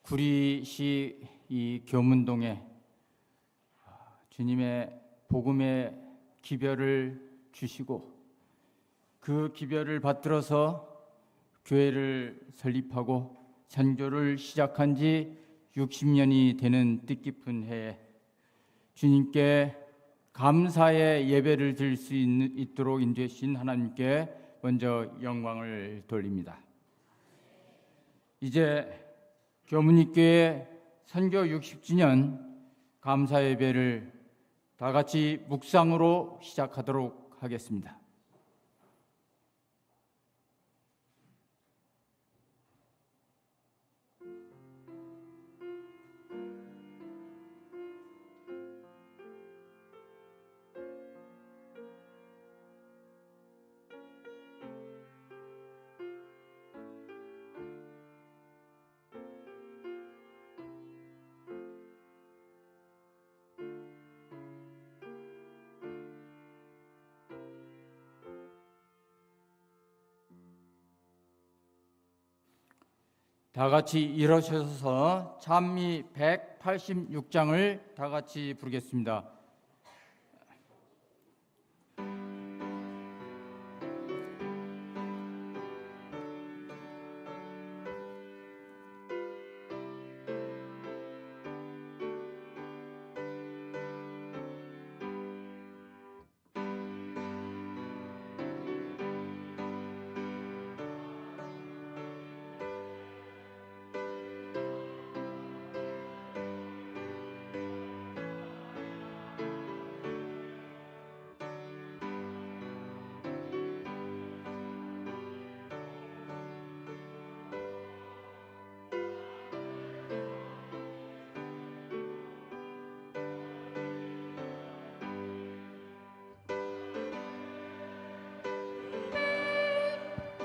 구리시 이 교문동에 주님의 복음의 기별을 주시고 그 기별을 받들어서 교회를 설립하고 선교를 시작한 지 60년이 되는 뜻깊은 해에 주님께 감사의 예배를 드릴 수 있도록 인도해 주신 하나님께 먼저 영광을 돌립니다. 이제 교문입교회 선교 60주년 감사 예배를 다 같이 묵상으로 시작하도록 하겠습니다. 다 같이 일어서서 찬미 186장을 다 같이 부르겠습니다.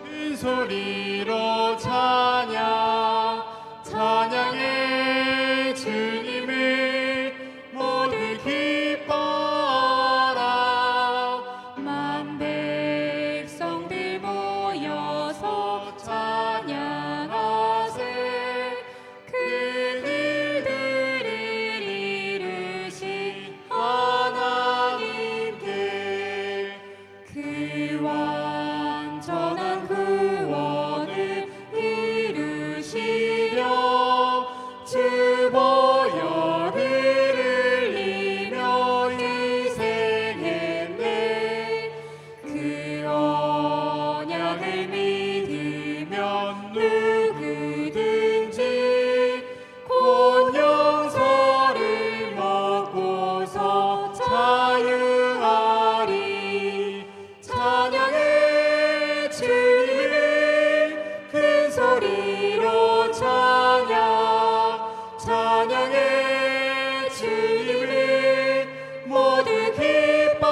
큰 소리로 찬양해 주님을 모두 기뻐라. 만 백성들 모여서 찬양하세. 큰 일들을 이루신 하나님께 그 완전한 구원을 이루시려 주 보혈을 흘리며 희생했네. 그 언약을 믿으면 누구든지 곧 영생을 먹고서 자유하리. 찬양해 주님을 큰 소리로 찬양해 주님을 모두 기뻐하라.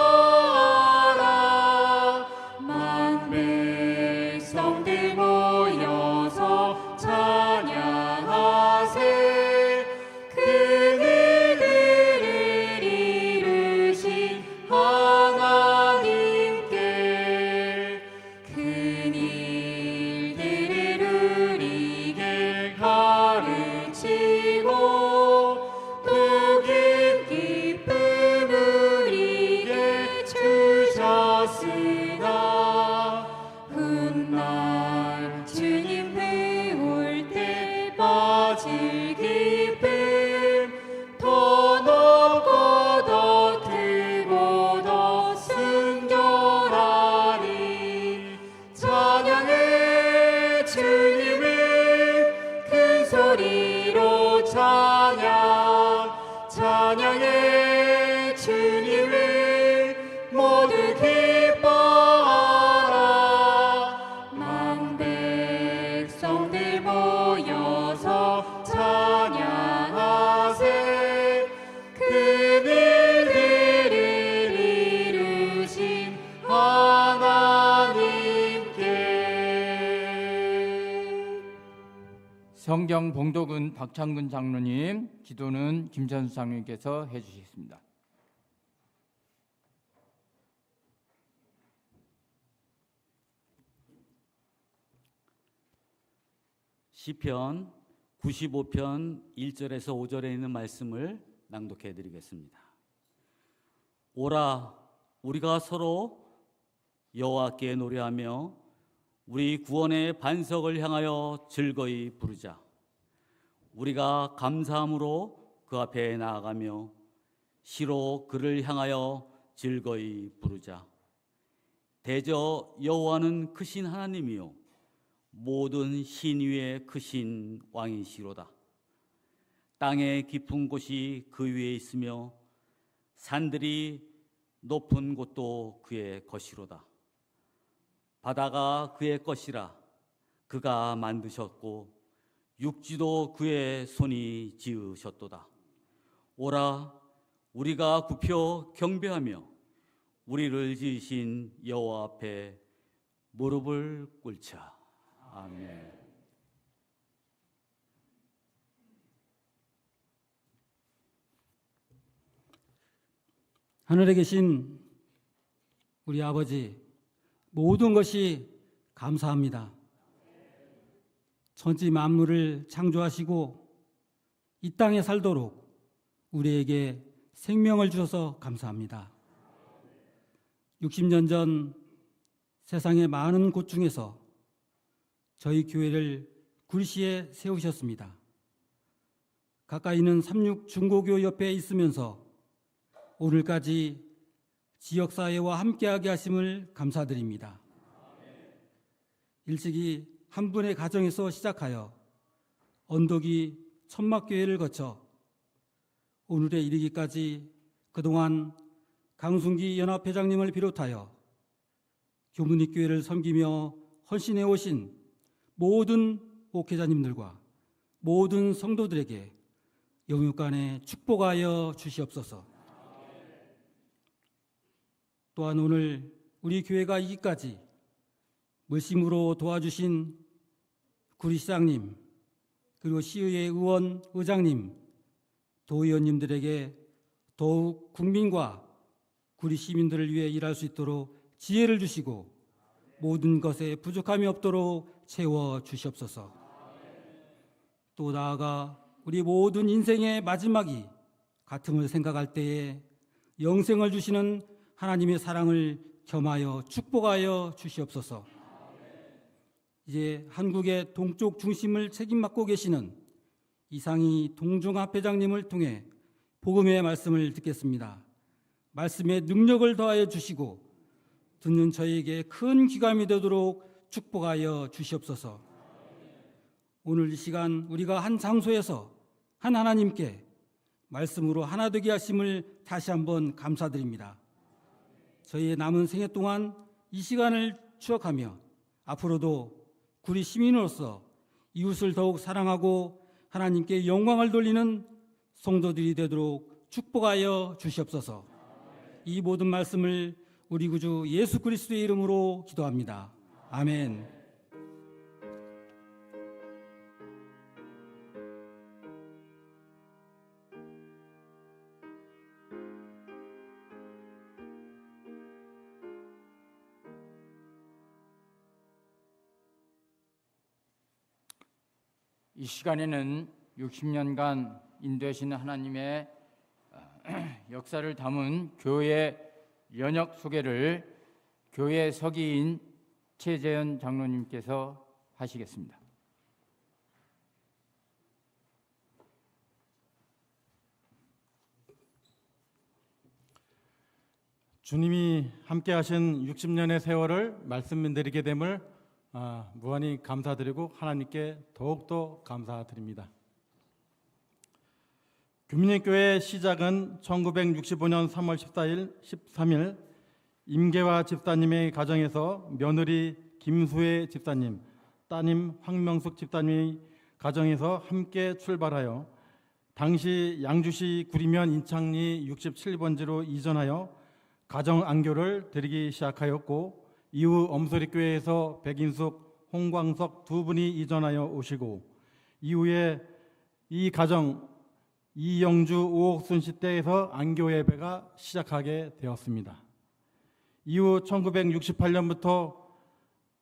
만 백성들 모여서 찬양하세. 큰 일들을 이루신 하나님께 큰 일들을 우리에게 가르치고 또 긴 기쁨 우리에게 주셨으나 훗날 주님 배울 때 빠질 기쁨 더 높고 더 크고 더 순결하리. 찬양해 주님을 큰 소리로 찬양해 주님을 모두 기뻐하라. 만 백성들 모여서 찬양하세. 큰 일들을 이루신 하나님께. 성경 봉독은 박창근 장로님, 기도는 김찬수 장로님께서 해주시겠습니다. 시편 95편 1절에서 5절에 있는 말씀을 낭독해 드리겠습니다. 오라, 우리가 서로 여호와께 노래하며 우리 구원의 반석을 향하여 즐거이 부르자. 우리가 감사함으로 그 앞에 나아가며 시로 그를 향하여 즐거이 부르자. 대저 여호와는 크신 하나님이요 모든 신 위에 크신 왕이시로다. 땅의 깊은 곳이 그 위에 있으며 산들이 높은 곳도 그의 것이로다. 바다가 그의 것이라 그가 만드셨고 육지도 그의 손이 지으셨도다. 오라, 우리가 굽혀 경배하며 우리를 지으신 여호와 앞에 무릎을 꿇자. 아멘. 하늘에 계신 우리 아버지, 모든 것이 감사합니다. 천지 만물을 창조하시고 이 땅에 살도록 우리에게 생명을 주셔서 감사합니다. 60년 전 세상의 많은 곳 중에서 저희 교회를 굴시에 세우셨습니다. 가까이 있는 삼육중고교 옆에 있으면서 오늘까지 지역사회와 함께하게 하심을 감사드립니다. 일찍이 한 분의 가정에서 시작하여 언덕이 천막교회를 거쳐 오늘에 이르기까지 그동안 강순기 연합회장님을 비롯하여 교문익교회를 섬기며 헌신해 오신 모든 목회자님들과 모든 성도들에게 영육간에 축복하여 주시옵소서. 또한 오늘 우리 교회가 이기까지 물심으로 도와주신 구리시장님, 그리고 시의회 의원, 의장님, 도의원님들에게 더욱 국민과 구리 시민들을 위해 일할 수 있도록 지혜를 주시고 모든 것에 부족함이 없도록 채워 주시옵소서. 또 나아가 우리 모든 인생의 마지막이 같음을 생각할 때에 영생을 주시는 하나님의 사랑을 겸하여 축복하여 주시옵소서. 이제 한국의 동쪽 중심을 책임 맡고 계시는 이상희 동중합회장님을 통해 복음의 말씀을 듣겠습니다. 말씀에 능력을 더하여 주시고 듣는 저에게 큰 귀감이 되도록 축복하여 주시옵소서. 오늘 이 시간 우리가 한 장소에서 한 하나님께 말씀으로 하나 되게 하심을 다시 한번 감사드립니다. 저희의 남은 생애 동안 이 시간을 추억하며 앞으로도 구리 시민으로서 이웃을 더욱 사랑하고 하나님께 영광을 돌리는 성도들이 되도록 축복하여 주시옵소서. 이 모든 말씀을 우리 구주 예수 그리스도의 이름으로 기도합니다. 아멘. 이 시간에는 60년간 인도하시는 하나님의 역사를 담은 교회 연역 소개를 교회 서기인 최재현 장로님께서 하시겠습니다. 주님이 함께 하신 60년의 세월을 말씀드리게 됨을 무한히 감사드리고 하나님께 더욱더 감사드립니다. 규민교회 시작은 1965년 3월 13일 임계화 집사님의 가정에서 며느리 김수혜 집사님, 따님 황명숙 집사님의 가정에서 함께 출발하여 당시 양주시 구리면 인창리 67번지로 이전하여 가정 안교를 드리기 시작하였고, 이후 엄소리교회에서 백인숙, 홍광석 두 분이 이전하여 오시고, 이후에 이 가정 이영주, 오옥순 씨 때에서 안교 예배가 시작하게 되었습니다. 이후 1968년부터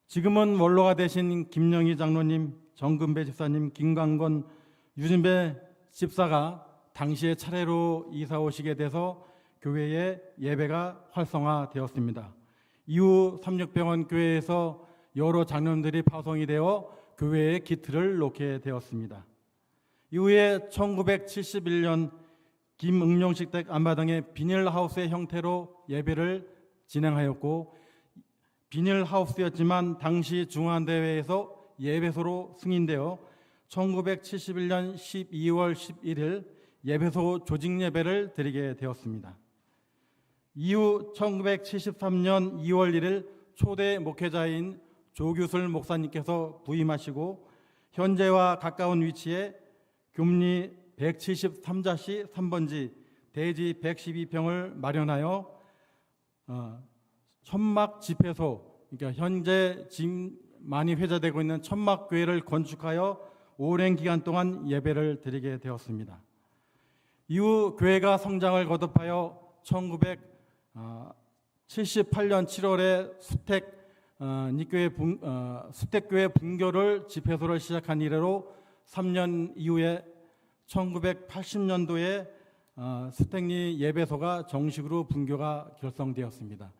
지금은 원로가 되신 김영희 장로님, 정금배 집사님, 김광건 유진배 집사가 당시에 차례로 이사 오시게 돼서 교회의 예배가 활성화되었습니다. 이후 삼육병원 교회에서 여러 장로님들이 파송이 되어 교회에 기틀을 놓게 되었습니다. 이후에 1971년 김응용식 댁 앞마당에 비닐하우스의 형태로 예배를 진행하였고, 비닐하우스였지만 당시 중환대회에서 예배소로 승인되어 1971년 12월 11일 예배소 조직 예배를 드리게 되었습니다. 이후 1973년 2월 1일 초대 목회자인 조규슬 목사님께서 부임하시고 현재와 가까운 위치에 교문리 173자씨 3번지 대지 112평을 마련하여 천막 집회소, 그러니까 현재 지금 많이 회자되고 있는 천막교회를 건축하여 오랜 기간 동안 예배를 드리게 되었습니다. 이후 교회가 성장을 거듭하여 1978년 7월에 수택교회 분교를 집회소를 시작한 이래로 3년 이후에 1980년도에 수택리 예배소가 정식으로 분교가 결성되었습니다.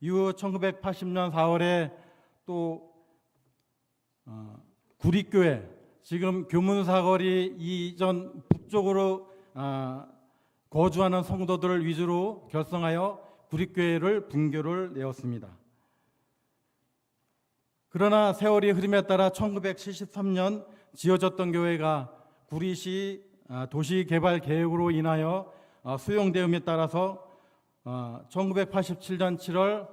이후 1980년 4월에 또 구리교회, 지금 교문사거리 이전 북쪽으로 거주하는 성도들을 위주로 결성하여 구리교회를 분교를 내었습니다. 그러나 세월이 흐름에 따라 1973년 지어졌던 교회가 구리시 도시개발계획으로 인하여 수용되음에 따라서 1987년 7월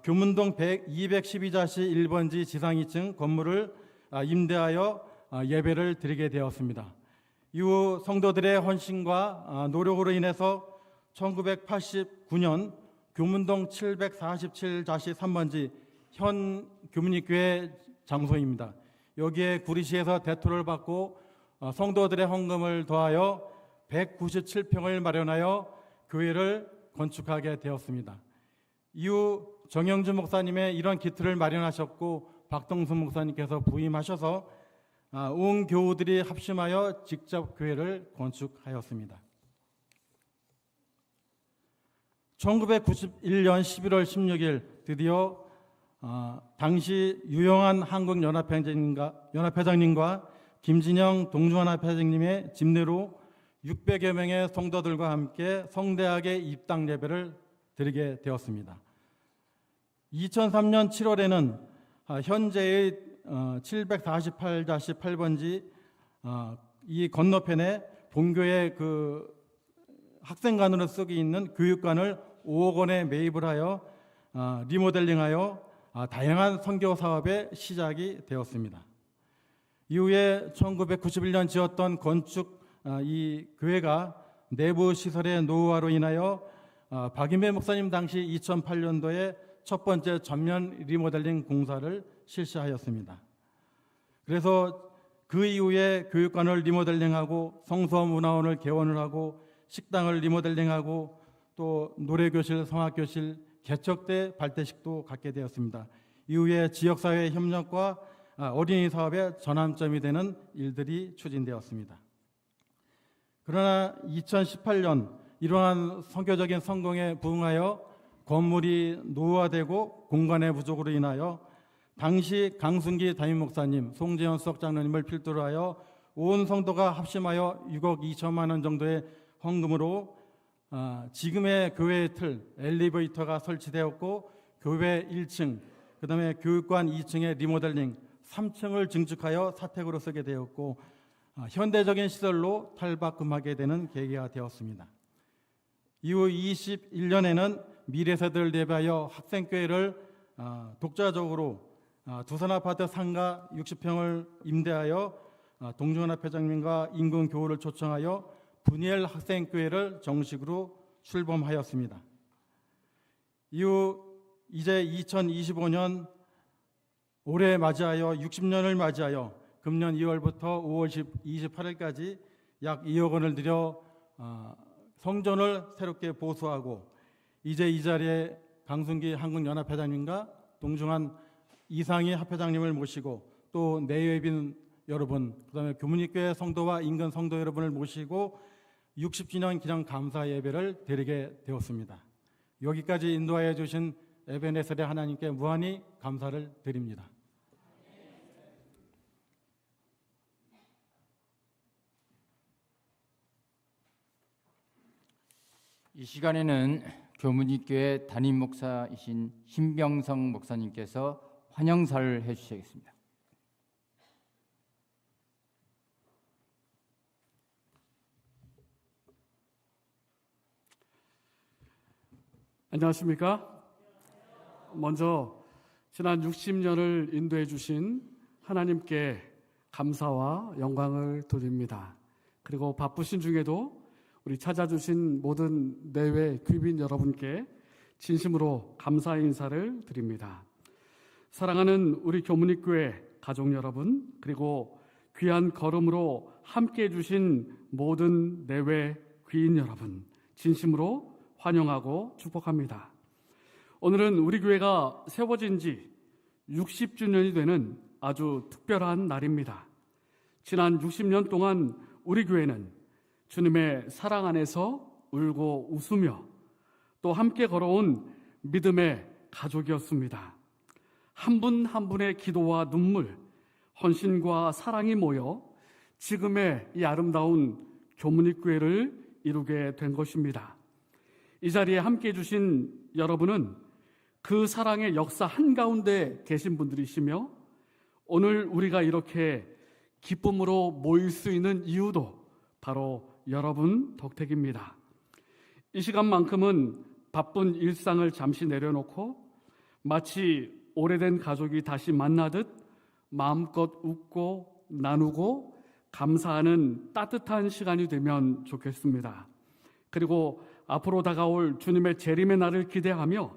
교문동 212자씨 1번지 지상 2층 건물을 임대하여 예배를 드리게 되었습니다. 이후 성도들의 헌신과 노력으로 인해서 1989년 교문동 747자씨 3번지 현 교문리교회 장소입니다. 여기에 구리시에서 대토를 받고 성도들의 헌금을 더하여 197평을 마련하여 교회를 건축하게 되었습니다. 이후 정영주 목사님의 이런 기틀을 마련하셨고 박동수 목사님께서 부임하셔서 온 교우들이 합심하여 직접 교회를 건축하였습니다. 1991년 11월 16일 드디어 당시 유영한 한국연합회장님과 김진영 동주연합회장님의 집례로 600여 명의 성도들과 함께 성대하게 입당 예배를 드리게 되었습니다. 2003년 7월에는 현재의 748-8번지 이 건너편에 본교의 그 학생관으로 쓰기 있는 교육관을 5억 원에 매입을 하여 리모델링하여 다양한 선교 사업의 시작이 되었습니다. 이후에 1991년 지었던 건축 이 교회가 내부 시설의 노후화로 인하여 박인배 목사님 당시 2008년도에 첫 번째 전면 리모델링 공사를 실시하였습니다. 그래서 그 이후에 교육관을 리모델링하고 성서 문화원을 개원을 하고 식당을 리모델링하고 또 노래교실, 성악교실, 개척대 발대식도 갖게 되었습니다. 이후에 지역사회 협력과 어린이 사업의 전환점이 되는 일들이 추진되었습니다. 그러나 2018년 이러한 선교적인 성공에 부응하여 건물이 노후화되고 공간의 부족으로 인하여 당시 강순기 담임 목사님, 송재현 수석 장로님을 필두로 하여 온 성도가 합심하여 6억 2천만 원 정도의 헌금으로 지금의 교회의 틀, 엘리베이터가 설치되었고 교회 1층, 그 다음에 교육관 2층의 리모델링, 3층을 증축하여 사택으로 쓰게 되었고 현대적인 시설로 탈바꿈하게 되는 계기가 되었습니다. 이후 21년에는 미래세대를 대비하여 학생교회를 독자적으로 두산아파트 상가 60평을 임대하여 동주연합회장님과 인근 교우를 초청하여 분이엘 학생교회를 정식으로 출범하였습니다. 이후 이제 2025년 올해 맞이하여 60년을 맞이하여 금년 2월부터 5월 28일까지 약 2억 원을 들여 성전을 새롭게 보수하고 이제 이 자리에 강순기 한국연합회장님과 동중한 이상희 합회장님을 모시고 또 내외빈 여러분, 그다음에 교문익교회 성도와 인근 성도 여러분을 모시고 60주년 기념 감사 예배를 드리게 되었습니다. 여기까지 인도하여 주신 에베네셀의 하나님께 무한히 감사를 드립니다. 이 시간에는 교문익교회 담임 목사이신 신병성 목사님께서 환영사를 해주시겠습니다. 안녕하십니까? 먼저 지난 60년을 인도해 주신 하나님께 감사와 영광을 드립니다. 그리고 바쁘신 중에도 우리 찾아주신 모든 내외 귀빈 여러분께 진심으로 감사의 인사를 드립니다. 사랑하는 우리 교문익교회 가족 여러분, 그리고 귀한 걸음으로 함께해 주신 모든 내외 귀인 여러분, 진심으로 환영하고 축복합니다. 오늘은 우리 교회가 세워진 지 60주년이 되는 아주 특별한 날입니다. 지난 60년 동안 우리 교회는 주님의 사랑 안에서 울고 웃으며 또 함께 걸어온 믿음의 가족이었습니다. 한 분 한 분의 기도와 눈물, 헌신과 사랑이 모여 지금의 이 아름다운 교문익교회를 이루게 된 것입니다. 이 자리에 함께 해주신 여러분은 그 사랑의 역사 한가운데 계신 분들이시며 오늘 우리가 이렇게 기쁨으로 모일 수 있는 이유도 바로 여러분 덕택입니다. 이 시간만큼은 바쁜 일상을 잠시 내려놓고 마치 오래된 가족이 다시 만나듯 마음껏 웃고 나누고 감사하는 따뜻한 시간이 되면 좋겠습니다. 그리고 앞으로 다가올 주님의 재림의 날을 기대하며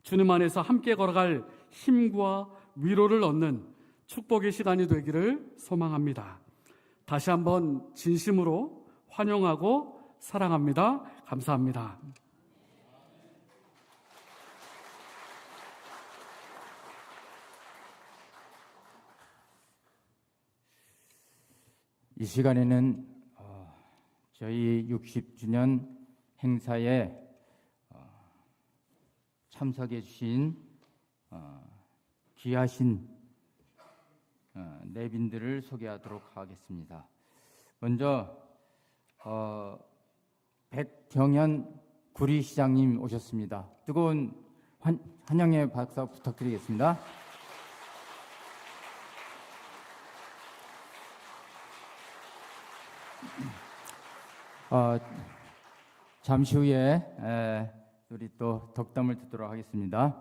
주님 안에서 함께 걸어갈 힘과 위로를 얻는 축복의 시간이 되기를 소망합니다. 다시 한번 진심으로 환영하고 사랑합니다. 감사합니다. 이 시간에는 저희 60주년 행사에 참석해 주신 귀하신 내빈들을 소개하도록 하겠습니다. 먼저 백경현 구리시장님 오셨습니다. 뜨거운 환영의 박수 부탁드리겠습니다. 잠시 후에 우리 또 덕담을 듣도록 하겠습니다.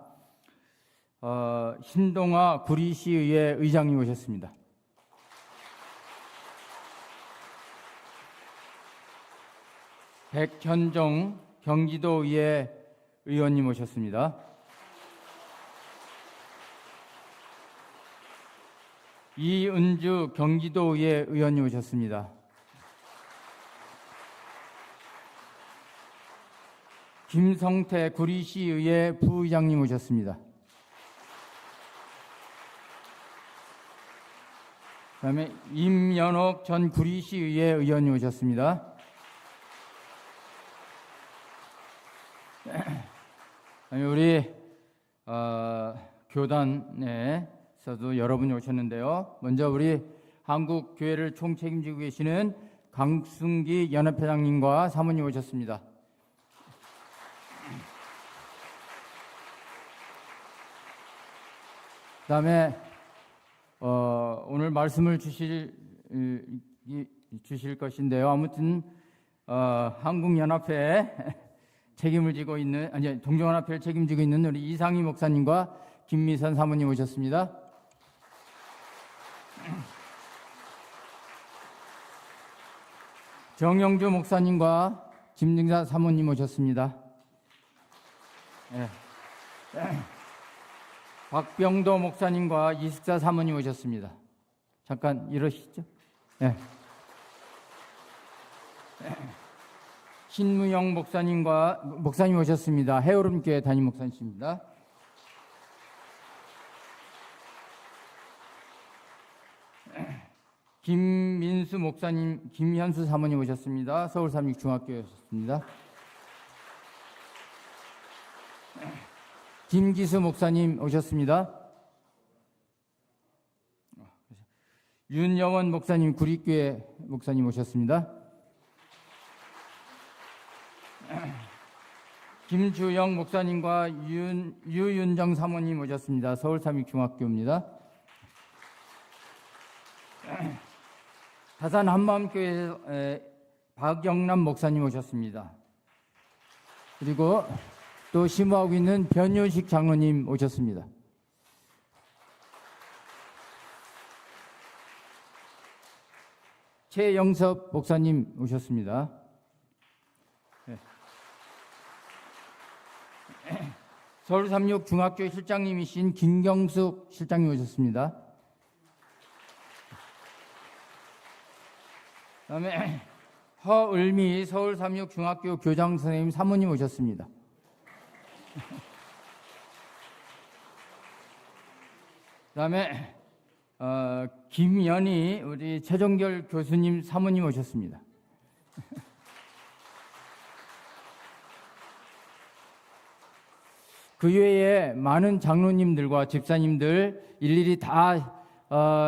신동아 구리시의회 의장님 오셨습니다. 백현종 경기도의회 의원님 오셨습니다. 이은주 경기도의회 의원님 오셨습니다. 김성태 구리시의회 부의장님 오셨습니다. 그다음에 임연옥 전 구리시의회 의원님 오셨습니다. 우리 교단에서도 여러분이 오셨는데요. 먼저 우리 한국 교회를 총책임지고 계시는 강순기 연합회장님과 사모님 오셨습니다. 그다음에 오늘 말씀을 주실 것인데요. 아무튼 한국연합회 책임을 지고 있는 동정연합회를 책임지고 있는 우리 이상희 목사님과 김미선 사모님 오셨습니다. 정영주 목사님과 김등자 사모님 오셨습니다. 네. 박병도 목사님과 이숙사 사모님 오셨습니다. 잠깐 이러시죠. 네. 신무영 목사님 오셨습니다. 해오름교회 담임 목사님입니다. 김민수 목사님, 김현수 사모님 오셨습니다. 서울 삼육중학교에 오셨습니다. 김기수 목사님 오셨습니다. 윤여원 목사님, 구리교회 목사님 오셨습니다. 김주영 목사님과 유윤정 사모님 오셨습니다. 서울 삼육중학교입니다. 다산 한마음교회 박영남 목사님 오셨습니다. 그리고 또 심호하고 있는 변효식 장로님 오셨습니다. 최영섭 목사님 오셨습니다. 네. 서울 삼육중학교 실장님이신 김경숙 실장님 오셨습니다. 그다음에 허을미 서울 삼육중학교 교장 선생님 사모님 오셨습니다. 그다음에 김연희 우리 최종결 교수님 사모님 오셨습니다. 그 외에 많은 장로님들과 집사님들 일일이 다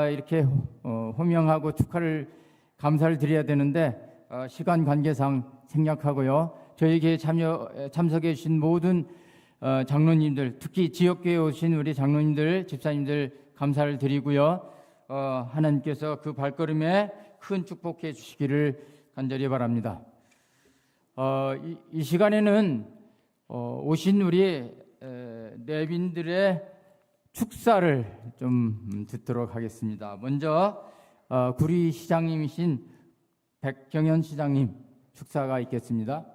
이렇게 호명하고 축하를 감사를 드려야 되는데 시간 관계상 생략하고요. 저희 교회 참석해 주신 모든 장로님들, 특히 지역교회에 오신 우리 장로님들, 집사님들 감사를 드리고요. 하나님께서 그 발걸음에 큰 축복해 주시기를 간절히 바랍니다. 이 시간에는 오신 우리 내빈들의 축사를 좀 듣도록 하겠습니다. 먼저 구리 시장님이신 백경현 시장님 축사가 있겠습니다.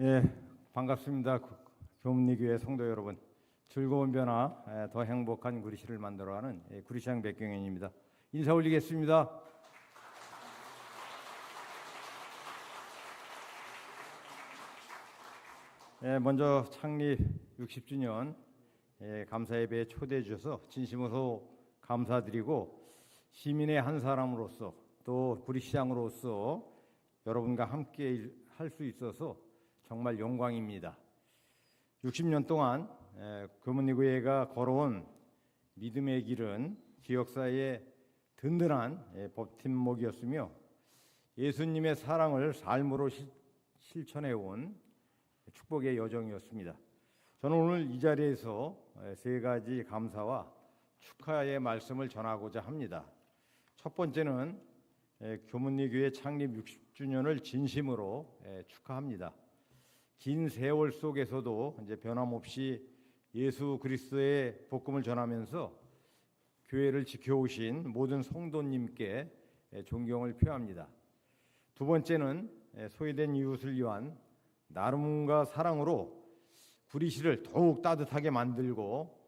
예, 반갑습니다. 교문리교회 성도 여러분, 즐거운 변화, 더 행복한 구리시를 만들어가는 구리시장 백경현입니다. 인사 올리겠습니다. 예, 먼저 창립 60주년 감사 예배에 초대해 주셔서 진심으로 감사드리고 시민의 한 사람으로서 또 구리시장으로서 여러분과 함께 할 수 있어서 정말 영광입니다. 60년 동안 교문리교회가 걸어온 믿음의 길은 지역사회의 든든한 버팀목이었으며 예수님의 사랑을 삶으로 실천해온 축복의 여정이었습니다. 저는 오늘 이 자리에서 세 가지 감사와 축하의 말씀을 전하고자 합니다. 첫 번째는 교문리교회 창립 60주년을 진심으로 축하합니다. 긴 세월 속에서도 이제 변함없이 예수 그리스도의 복음을 전하면서 교회를 지켜오신 모든 성도님께 존경을 표합니다. 두 번째는 소외된 이웃을 위한 나눔과 사랑으로 구리시를 더욱 따뜻하게 만들고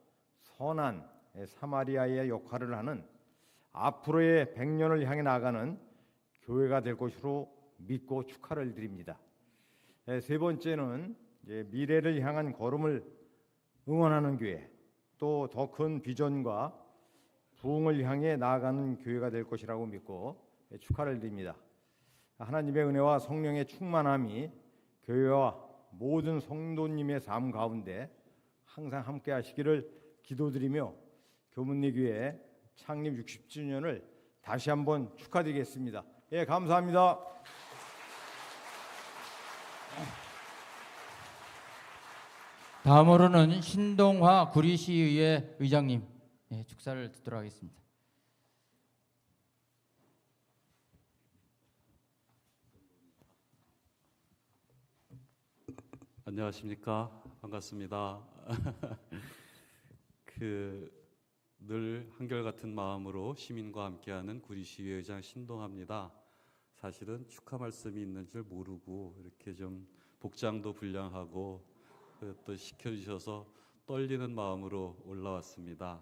선한 사마리아의 역할을 하는 앞으로의 100년을 향해 나아가는 교회가 될 것으로 믿고 축하를 드립니다. 세 번째는 미래를 향한 걸음을 응원하는 교회, 또 더 큰 비전과 부흥을 향해 나아가는 교회가 될 것이라고 믿고 축하를 드립니다. 하나님의 은혜와 성령의 충만함이 교회와 모든 성도님의 삶 가운데 항상 함께 하시기를 기도드리며 교문리교회 창립 60주년을 다시 한번 축하드리겠습니다. 예, 감사합니다. 다음으로는 신동화 구리시의회 의장님 축사를 듣도록 하겠습니다. 안녕하십니까? 반갑습니다. 늘 한결같은 마음으로 시민과 함께하는 구리시의회 의장 신동합니다. 사실은 축하 말씀이 있는 줄 모르고 이렇게 좀 복장도 불량하고 또 시켜주셔서 떨리는 마음으로 올라왔습니다.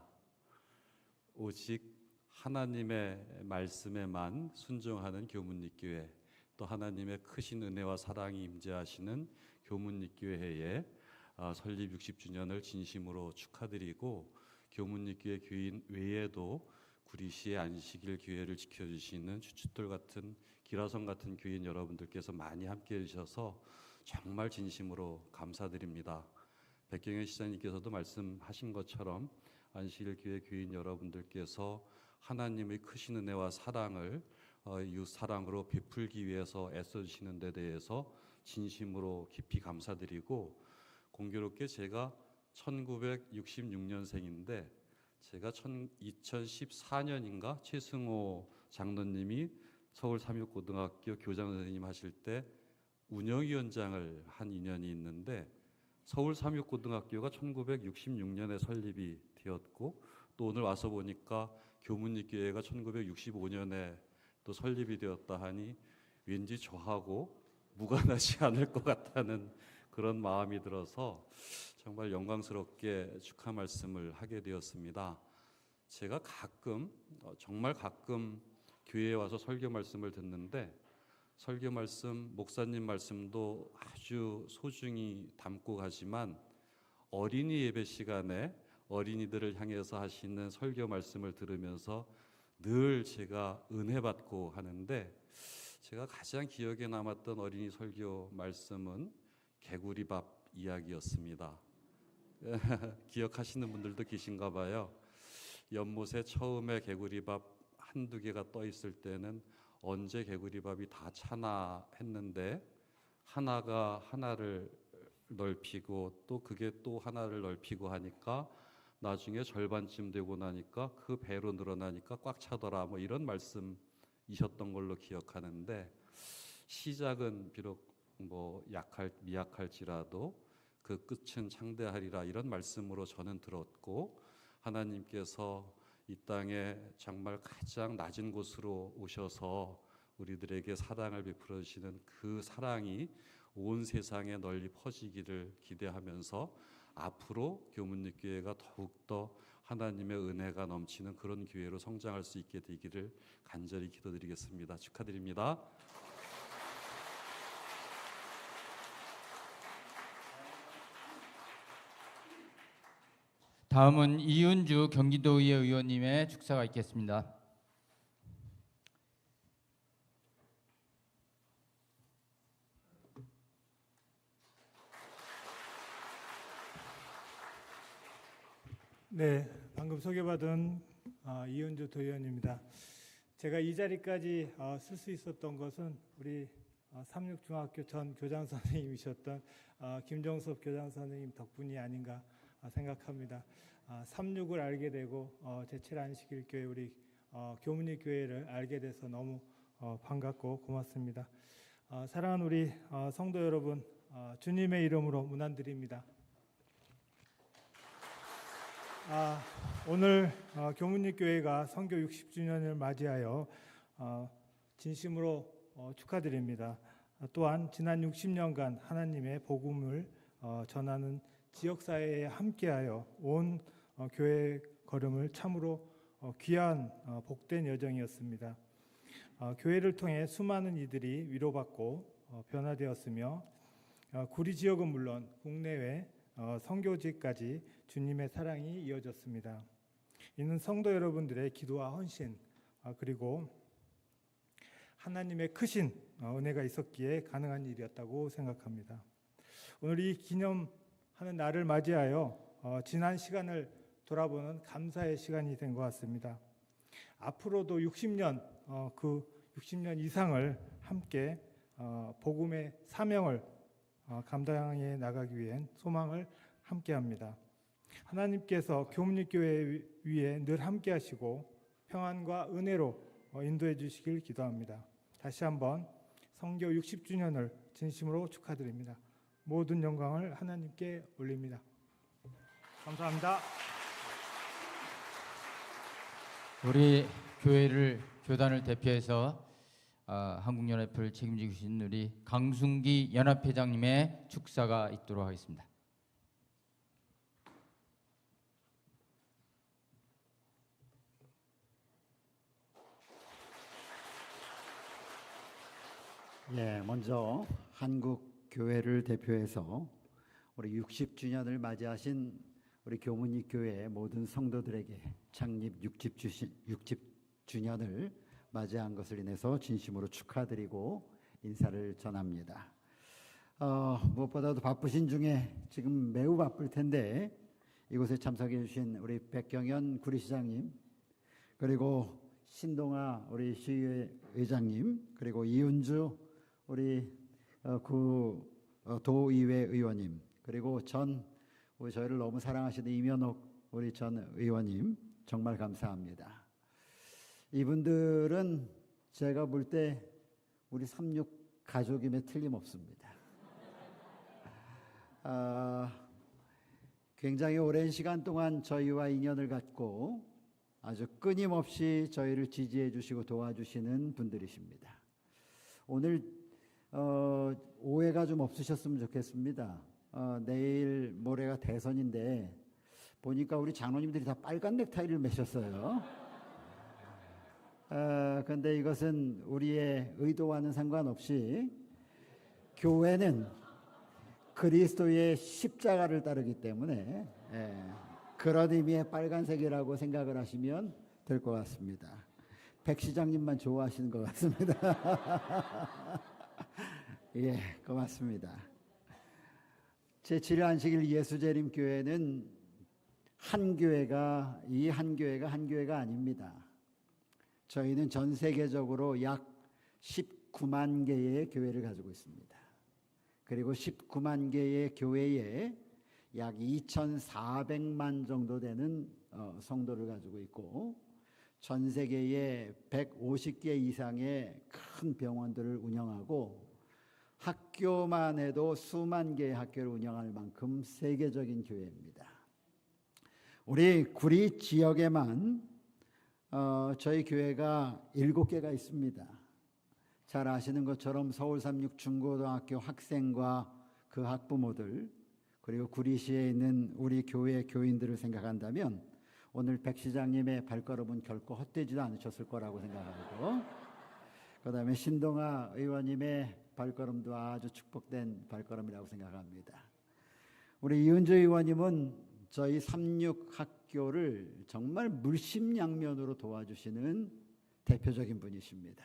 오직 하나님의 말씀에만 순종하는 교문리교회, 또 하나님의 크신 은혜와 사랑이 임재하시는 교문립교회의 설립 60주년을 진심으로 축하드리고 교문립교회 교인 외에도 구리시의 안식일 교회를 지켜주시는 주춧돌 같은 기라성 같은 교인 여러분들께서 많이 함께해 주셔서 정말 진심으로 감사드립니다. 백경현 시장님께서도 말씀하신 것처럼 안식일 교회 교인 여러분들께서 하나님의 크신 은혜와 사랑을 이웃 사랑으로 베풀기 위해서 애써주시는 데 대해서 진심으로 깊이 감사드리고, 공교롭게 제가 1966년생인데 제가 2014년인가 최승호 장로님이 서울 삼육고등학교 교장 선생님 하실 때 운영위원장을 한 인연이 있는데, 서울 삼육고등학교가 1966년에 설립이 되었고 또 오늘 와서 보니까 교문립교회가 1965년에 또 설립이 되었다 하니 왠지 저하고 무관하지 않을 것 같다는 그런 마음이 들어서 정말 영광스럽게 축하 말씀을 하게 되었습니다. 제가 가끔 정말 가끔 교회에 와서 설교 말씀을 듣는데, 설교 말씀, 목사님 말씀도 아주 소중히 담고 가지만 어린이 예배 시간에 어린이들을 향해서 하시는 설교 말씀을 들으면서 늘 제가 은혜 받고 하는데, 제가 가장 기억에 남았던 어린이 설교 말씀은 개구리밥 이야기였습니다. 기억하시는 분들도 계신가 봐요. 연못에 처음에 개구리밥 한두 개가 떠 있을 때는 언제 개구리밥이 다 차나 했는데, 하나가 하나를 넓히고 또 그게 또 하나를 넓히고 하니까 나중에 절반쯤 되고 나니까 그 배로 늘어나니까 꽉 차더라, 뭐 이런 말씀이셨던 걸로 기억하는데, 시작은 비록 뭐 미약할지라도 그 끝은 창대하리라, 이런 말씀으로 저는 들었고, 하나님께서 이 땅에 정말 가장 낮은 곳으로 오셔서 우리들에게 사랑을 베풀어 주시는 그 사랑이 온 세상에 널리 퍼지기를 기대하면서 앞으로 교문립교회가 더욱더 하나님의 은혜가 넘치는 그런 교회로 성장할 수 있게 되기를 간절히 기도드리겠습니다. 축하드립니다. 다음은 이은주 경기도의회 의원님의 축사가 있겠습니다. 네, 방금 소개받은 이은주 도의원입니다. 제가 이 자리까지 쓸 수 있었던 것은 우리 삼육중학교 전 교장 선생님이셨던 김정섭 교장 선생님 덕분이 아닌가 생각합니다. 삼육을 알게 되고 제7안식일교회 우리 교문립교회를 알게 돼서 너무 반갑고 고맙습니다. 사랑하는 우리 성도 여러분, 주님의 이름으로 문안드립니다. 오늘 교문립교회가 선교 60주년을 맞이하여 진심으로 축하드립니다. 또한 지난 60년간 하나님의 복음을 전하는 지역사회에 함께하여 온 교회 걸음을 참으로 귀한 복된 여정이었습니다. 교회를 통해 수많은 이들이 위로받고 변화되었으며 구리 지역은 물론 국내외 선교지까지 주님의 사랑이 이어졌습니다. 이는 성도 여러분들의 기도와 헌신 그리고 하나님의 크신 은혜가 있었기에 가능한 일이었다고 생각합니다. 오늘 이 기념하는 날을 맞이하여 지난 시간을 돌아보는 감사의 시간이 된 것 같습니다. 앞으로도 60년 그 60년 이상을 함께 복음의 사명을 감당해 나가기 위한 소망을 함께합니다. 하나님께서 교문립교회 위에 늘 함께하시고 평안과 은혜로 인도해 주시길 기도합니다. 다시 한번 선교 60주년을 진심으로 축하드립니다. 모든 영광을 하나님께 올립니다. 감사합니다. 우리 교회를 교단을 대표해서 한국연합회를 책임지고 계신 우리 강순기 연합회장님의 축사가 있도록 하겠습니다. 먼저 한국 교회를 대표해서 우리 60주년을 맞이하신 우리 교문이 교회 모든 성도들에게 창립 60주년을 맞이한 것을 인해서 진심으로 축하드리고 인사를 전합니다. 무엇보다도 바쁘신 중에 지금 매우 바쁠 텐데 이곳에 참석해 주신 우리 백경현 구리시장님, 그리고 신동아 우리 시의회 의장님, 그리고 이은주 우리 도의회 의원님, 그리고 우리 저희를 너무 사랑하시는 이면옥 우리 전 의원님, 정말 감사합니다. 이분들은 제가 볼 때 우리 36 가족임에 틀림없습니다. 굉장히 오랜 시간 동안 저희와 인연을 갖고 아주 끊임없이 저희를 지지해 주시고 도와주시는 분들이십니다. 오늘 오해가 좀 없으셨으면 좋겠습니다. 내일 모레가 대선인데 보니까 우리 장로님들이 다 빨간 넥타이를 매셨어요. 그런데 이것은 우리의 의도와는 상관없이 교회는 그리스도의 십자가를 따르기 때문에 그런 의미의 빨간색이라고 생각을 하시면 될 것 같습니다. 백 시장님만 좋아하시는 것 같습니다. 예, 고맙습니다. 제7회 안식일 예수재림교회는 한 교회가 아닙니다. 저희는 전 세계적으로 약 19만 개의 교회를 가지고 있습니다. 그리고 19만 개의 교회에 약 2,400만 정도 되는 성도를 가지고 있고 전 세계에 150개 이상의 큰 병원들을 운영하고 학교만 해도 수만 개의 학교를 운영할 만큼 세계적인 교회입니다. 우리 구리 지역에만 저희 교회가 7개가 있습니다. 잘 아시는 것처럼 서울 36 중고등학교 학생과 그 학부모들, 그리고 구리시에 있는 우리 교회 교인들을 생각한다면 오늘 백 시장님의 발걸음은 결코 헛되지도 않으셨을 거라고 생각하고, 그 다음에 신동아 의원님의 발걸음도 아주 축복된 발걸음이라고 생각합니다. 우리 이은주 의원님은 저희 36 학교를 정말 물심양면으로 도와주시는 대표적인 분이십니다.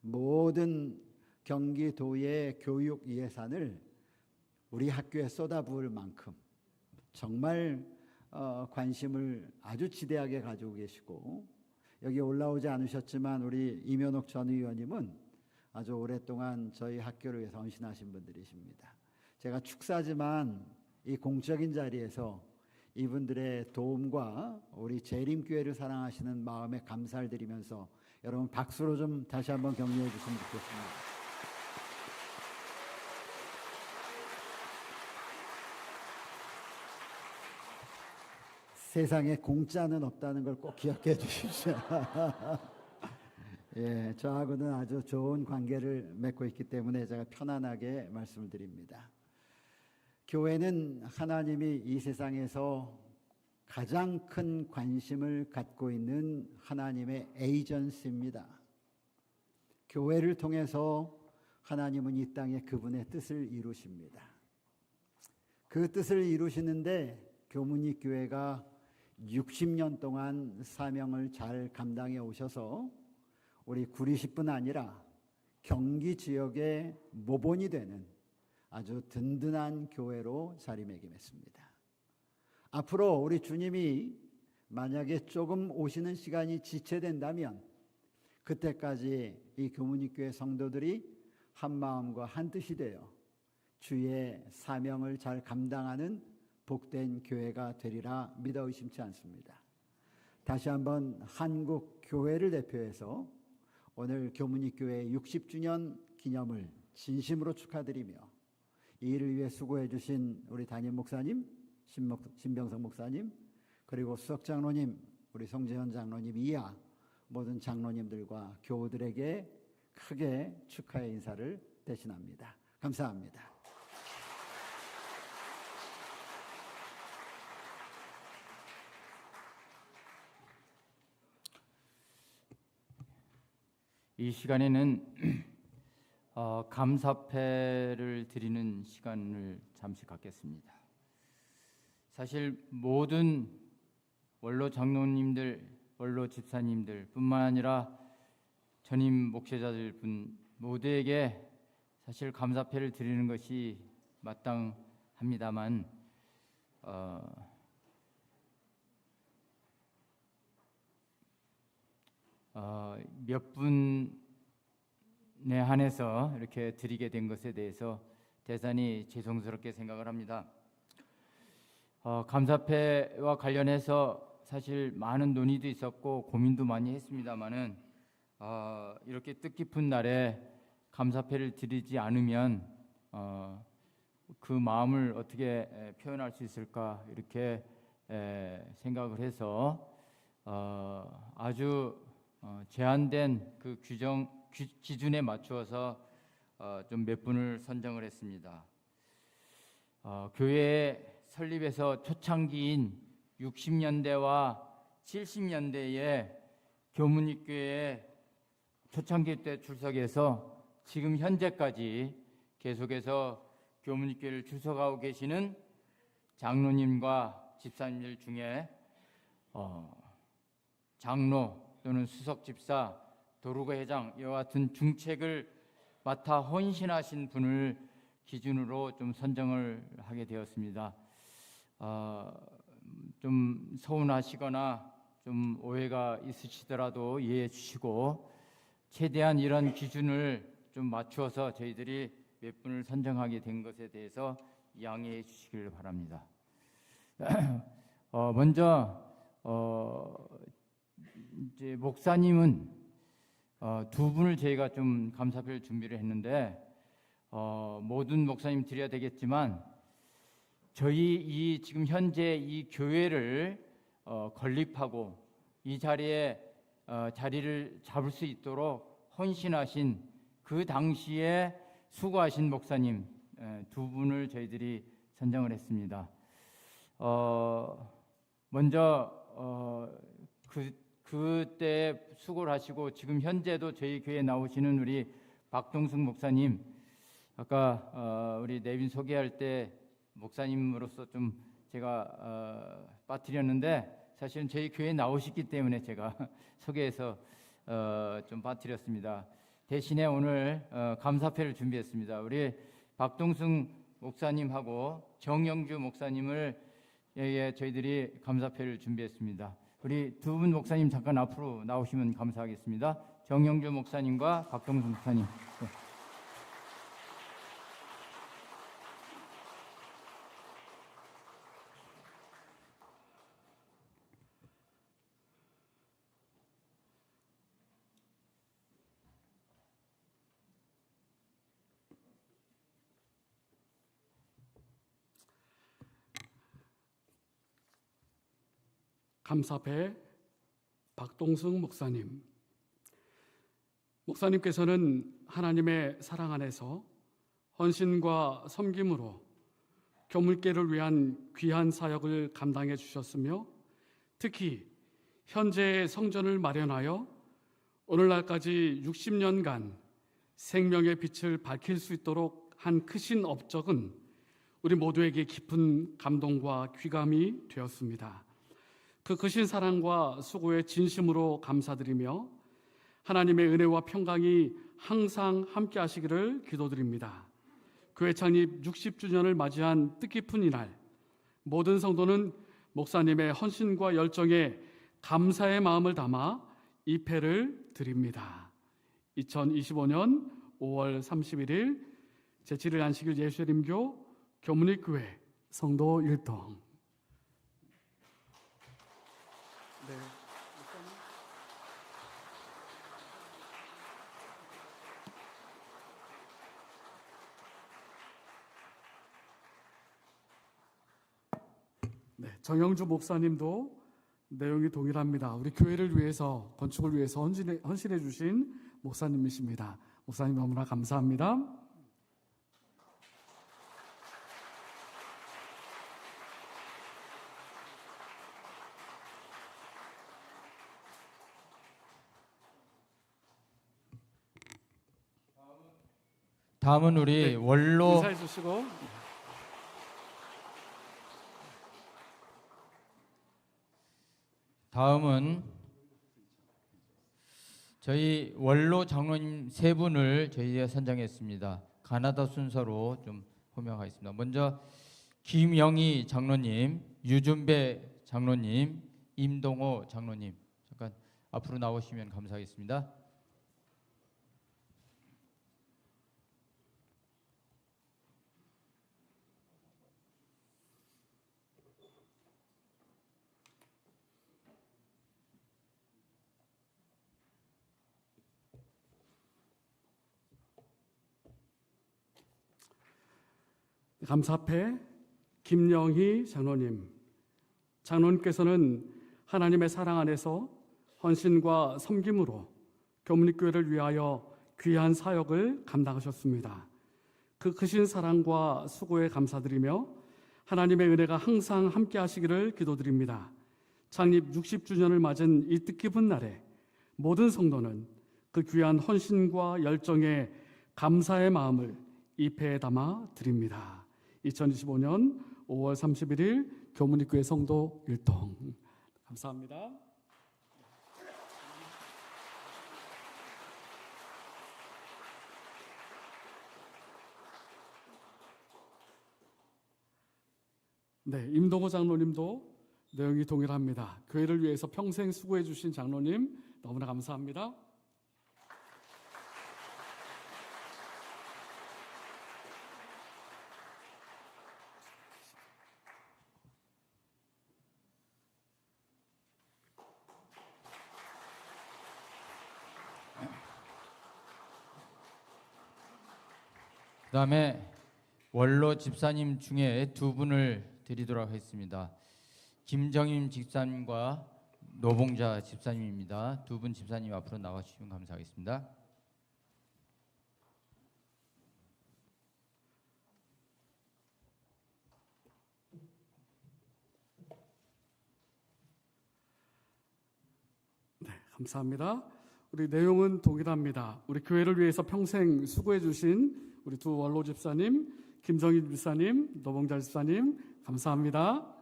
모든 경기도의 교육 예산을 우리 학교에 쏟아부을 만큼 정말 관심을 아주 지대하게 가지고 계시고, 여기 올라오지 않으셨지만 우리 이면옥 전 의원님은 아주 오랫동안 저희 학교를 위해서 헌신하신 분들이십니다. 제가 축사지만 이 공적인 자리에서 이분들의 도움과 우리 재림교회를 사랑하시는 마음에 감사를 드리면서 여러분 박수로 좀 다시 한번 격려해 주시면 좋겠습니다. 세상에 공짜는 없다는 걸 꼭 기억해 주십시오. 예, 저하고는 아주 좋은 관계를 맺고 있기 때문에 제가 편안하게 말씀을 드립니다. 교회는 하나님이 이 세상에서 가장 큰 관심을 갖고 있는 하나님의 에이전시입니다. 교회를 통해서 하나님은 이 땅에 그분의 뜻을 이루십니다. 그 뜻을 이루시는데 교문이 교회가 60년 동안 사명을 잘 감당해 오셔서 우리 구리시뿐 아니라 경기 지역의 모본이 되는 아주 든든한 교회로 자리매김했습니다. 앞으로 우리 주님이 만약에 조금 오시는 시간이 지체된다면 그때까지 이 교문이교회 성도들이 한 마음과 한 뜻이 되어 주의 사명을 잘 감당하는 복된 교회가 되리라 믿어 의심치 않습니다. 다시 한번 한국 교회를 대표해서 오늘 교문이교회 60주년 기념을 진심으로 축하드리며 이 일을 위해 수고해 주신 우리 담임 목사님, 신병성 목사님, 그리고 수석 장로님, 우리 송재현 장로님 이하 모든 장로님들과 교우들에게 크게 축하의 인사를 대신합니다. 감사합니다. 이 시간에는 감사패를 드리는 시간을 잠시 갖겠습니다. 사실 모든 원로 장로님들, 원로 집사님들뿐만 아니라 전임 목회자들 분 모두에게 사실 감사패를 드리는 것이 마땅합니다만 몇 분에 한해서 이렇게 드리게 된 것에 대해서 대단히 죄송스럽게 생각을 합니다. 감사패와 관련해서 사실 많은 논의도 있었고 고민도 많이 했습니다만은 이렇게 뜻깊은 날에 감사패를 드리지 않으면 그 마음을 어떻게 표현할 수 있을까 이렇게 생각을 해서 아주 제한된 그 기준에 맞추어서 좀 몇 분을 선정을 했습니다. 교회 설립에서 초창기인 60년대와 70년대에 교문입교회 초창기 때 출석해서 지금 현재까지 계속해서 교문입교회를 출석하고 계시는 장로님과 집사님들 중에 장로 또는 수석 집사, 도루가 회장 이와 같은 중책을 맡아 헌신하신 분을 기준으로 좀 선정을 하게 되었습니다. 좀 서운하시거나 좀 오해가 있으시더라도 이해해 주시고 최대한 이런 기준을 좀 맞추어서 저희들이 몇 분을 선정하게 된 것에 대해서 양해해 주시길 바랍니다. 먼저 이제 목사님은 두 분을 저희가 좀 감사패를 준비를 했는데 모든 목사님 드려야 되겠지만 저희 이 지금 현재 이 교회를 건립하고 이 자리에 자리를 잡을 수 있도록 헌신하신 그 당시에 수고하신 목사님 두 분을 저희들이 선정을 했습니다. 먼저 그때 수고를 하시고 지금 현재도 저희 교회에 나오시는 우리 박동숙 목사님, 아까 우리 내빈 소개할 때 목사님으로서 좀 제가 빠뜨렸는데 사실은 저희 교회에 나오셨기 때문에 제가 소개해서 좀 빠뜨렸습니다. 대신에 오늘 감사패를 준비했습니다. 우리 박동숙 목사님하고 정영주 목사님을 저희들이 감사패를 준비했습니다. 우리 두 분 목사님 잠깐 앞으로 나오시면 감사하겠습니다. 정영주 목사님과 박동숙 목사님. 네. 감사패 박동숙 목사님. 목사님께서는 하나님의 사랑 안에서 헌신과 섬김으로 교물계를 위한 귀한 사역을 감당해 주셨으며 특히 현재의 성전을 마련하여 오늘날까지 60년간 생명의 빛을 밝힐 수 있도록 한 크신 업적은 우리 모두에게 깊은 감동과 귀감이 되었습니다. 그 크신 사랑과 수고에 진심으로 감사드리며 하나님의 은혜와 평강이 항상 함께 하시기를 기도드립니다. 교회 창립 60주년을 맞이한 뜻깊은 이날, 모든 성도는 목사님의 헌신과 열정에 감사의 마음을 담아 이 패를 드립니다. 2025년 5월 31일 제7일 안식일 예수님교 교문입교회 성도 1동. 네, 정영주 목사님도 내용이 동일합니다. 우리 교회를 위해서, 건축을 위해서 헌신해 주신 목사님이십니다. 목사님 너무나 감사합니다. 다음은 우리 원로 인사해 주시고 다음은 저희 원로 장로님 세 분을 저희가 선정했습니다. 가나다 순서로 좀 호명하겠습니다. 먼저 김영희 장로님, 유준배 장로님, 임동호 장로님 잠깐 앞으로 나오시면 감사하겠습니다. 감사패 김영희 장로님. 장로님께서는 하나님의 사랑 안에서 헌신과 섬김으로 교문교회를 위하여 귀한 사역을 감당하셨습니다. 그 크신 사랑과 수고에 감사드리며 하나님의 은혜가 항상 함께 하시기를 기도드립니다. 창립 60주년을 맞은 이 뜻깊은 날에 모든 성도는 그 귀한 헌신과 열정에 감사의 마음을 입회에 담아 드립니다. 2025년 5월 31일 교문교회 성도 율동. 감사합니다. 네, 임동호 장로님도 내용이 동일합니다. 교회를 위해서 평생 수고해 주신 장로님 너무나 감사합니다. 그다음에 원로 집사님 중에 두 분을 드리도록 하겠습니다. 김정임 집사님과 노봉자 집사님입니다. 두 분 집사님 앞으로 나와주시면 감사하겠습니다. 네, 감사합니다. 우리 내용은 동일합니다. 우리 교회를 위해서 평생 수고해 주신 우리 두 원로 집사님, 김정희 집사님, 노봉자 집사님 감사합니다.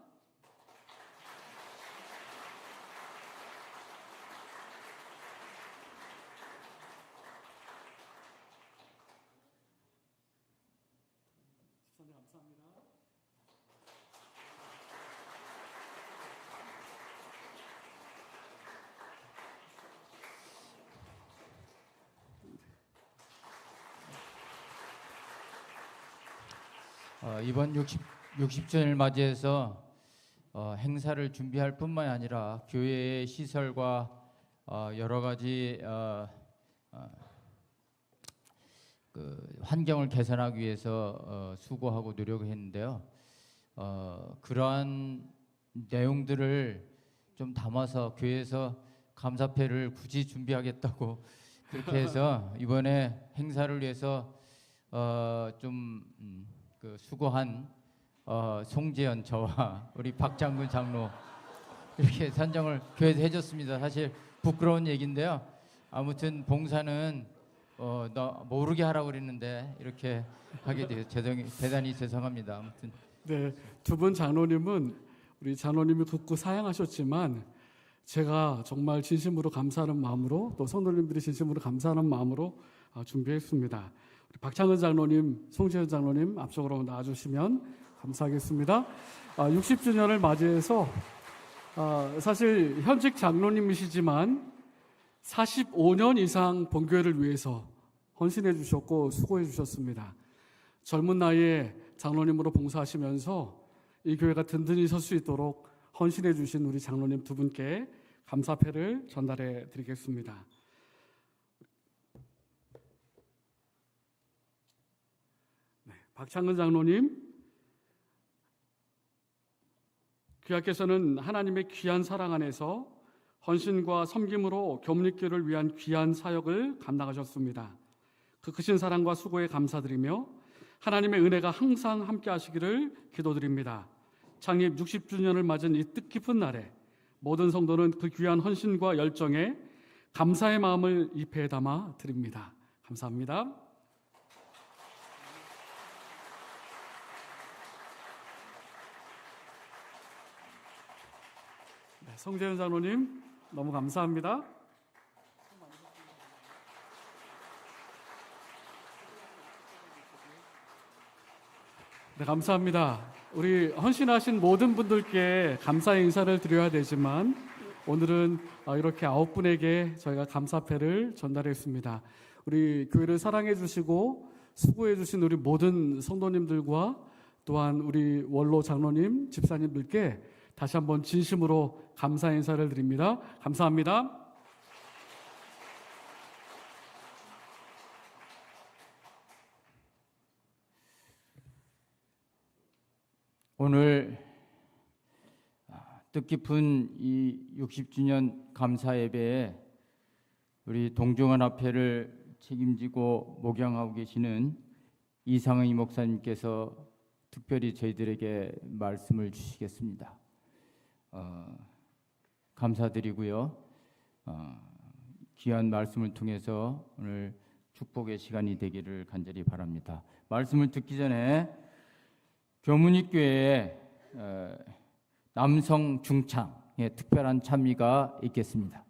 이번 60주년을 맞이해서 행사를 준비할 뿐만 아니라 교회의 시설과 여러 가지 그 환경을 개선하기 위해서 수고하고 노력했는데요. 그러한 내용들을 좀 담아서 교회에서 감사패를 굳이 준비하겠다고 그렇게 해서 이번에 행사를 위해서 그 수고한 송재현 저와 우리 박장군 장로 이렇게 선정을 교회에서 해줬습니다. 사실 부끄러운 얘기인데요. 아무튼 봉사는 너 모르게 하라고 그랬는데 이렇게 하게 돼서 대단히 죄송합니다. 아무튼 네, 두 분 장로님은 우리 장로님이 굳고 사양하셨지만 제가 정말 진심으로 감사하는 마음으로 또 성도님들이 진심으로 감사하는 마음으로 준비했습니다. 우리 박창근 장로님, 송재현 장로님 앞쪽으로 나와주시면 감사하겠습니다. 60주년을 맞이해서 사실 현직 장로님이시지만 45년 이상 본교회를 위해서 헌신해 주셨고 수고해 주셨습니다. 젊은 나이에 장로님으로 봉사하시면서 이 교회가 든든히 설 수 있도록 헌신해 주신 우리 장로님 두 분께 감사패를 전달해 드리겠습니다. 네, 박창근 장로님, 귀하께서는 하나님의 귀한 사랑 안에서 헌신과 섬김으로 교문교회를 위한 귀한 사역을 감당하셨습니다. 그 크신 사랑과 수고에 감사드리며 하나님의 은혜가 항상 함께 하시기를 기도드립니다. 창립 60주년을 맞은 이 뜻깊은 날에 모든 성도는 그 귀한 헌신과 열정에 감사의 마음을 입에 담아 드립니다. 감사합니다. 성재현 장로님 너무 감사합니다. 네, 감사합니다. 우리 헌신하신 모든 분들께 감사의 인사를 드려야 되지만 오늘은 이렇게 9분에게 저희가 감사패를 전달했습니다. 우리 교회를 사랑해 주시고 수고해 주신 우리 모든 성도님들과 또한 우리 원로 장로님, 집사님들께 다시 한번 진심으로 감사 인사를 드립니다. 감사합니다. 오늘 뜻깊은 이 60주년 감사 예배에 우리 동정연합회를 책임지고 목양하고 계시는 이상의 목사님께서 특별히 저희들에게 말씀을 주시겠습니다. 감사드리고요. 귀한 말씀을 통해서 오늘 축복의 시간이 되기를 간절히 바랍니다. 말씀을 듣기 전에 교문익교회에 남성 중창의 특별한 찬미가 있겠습니다.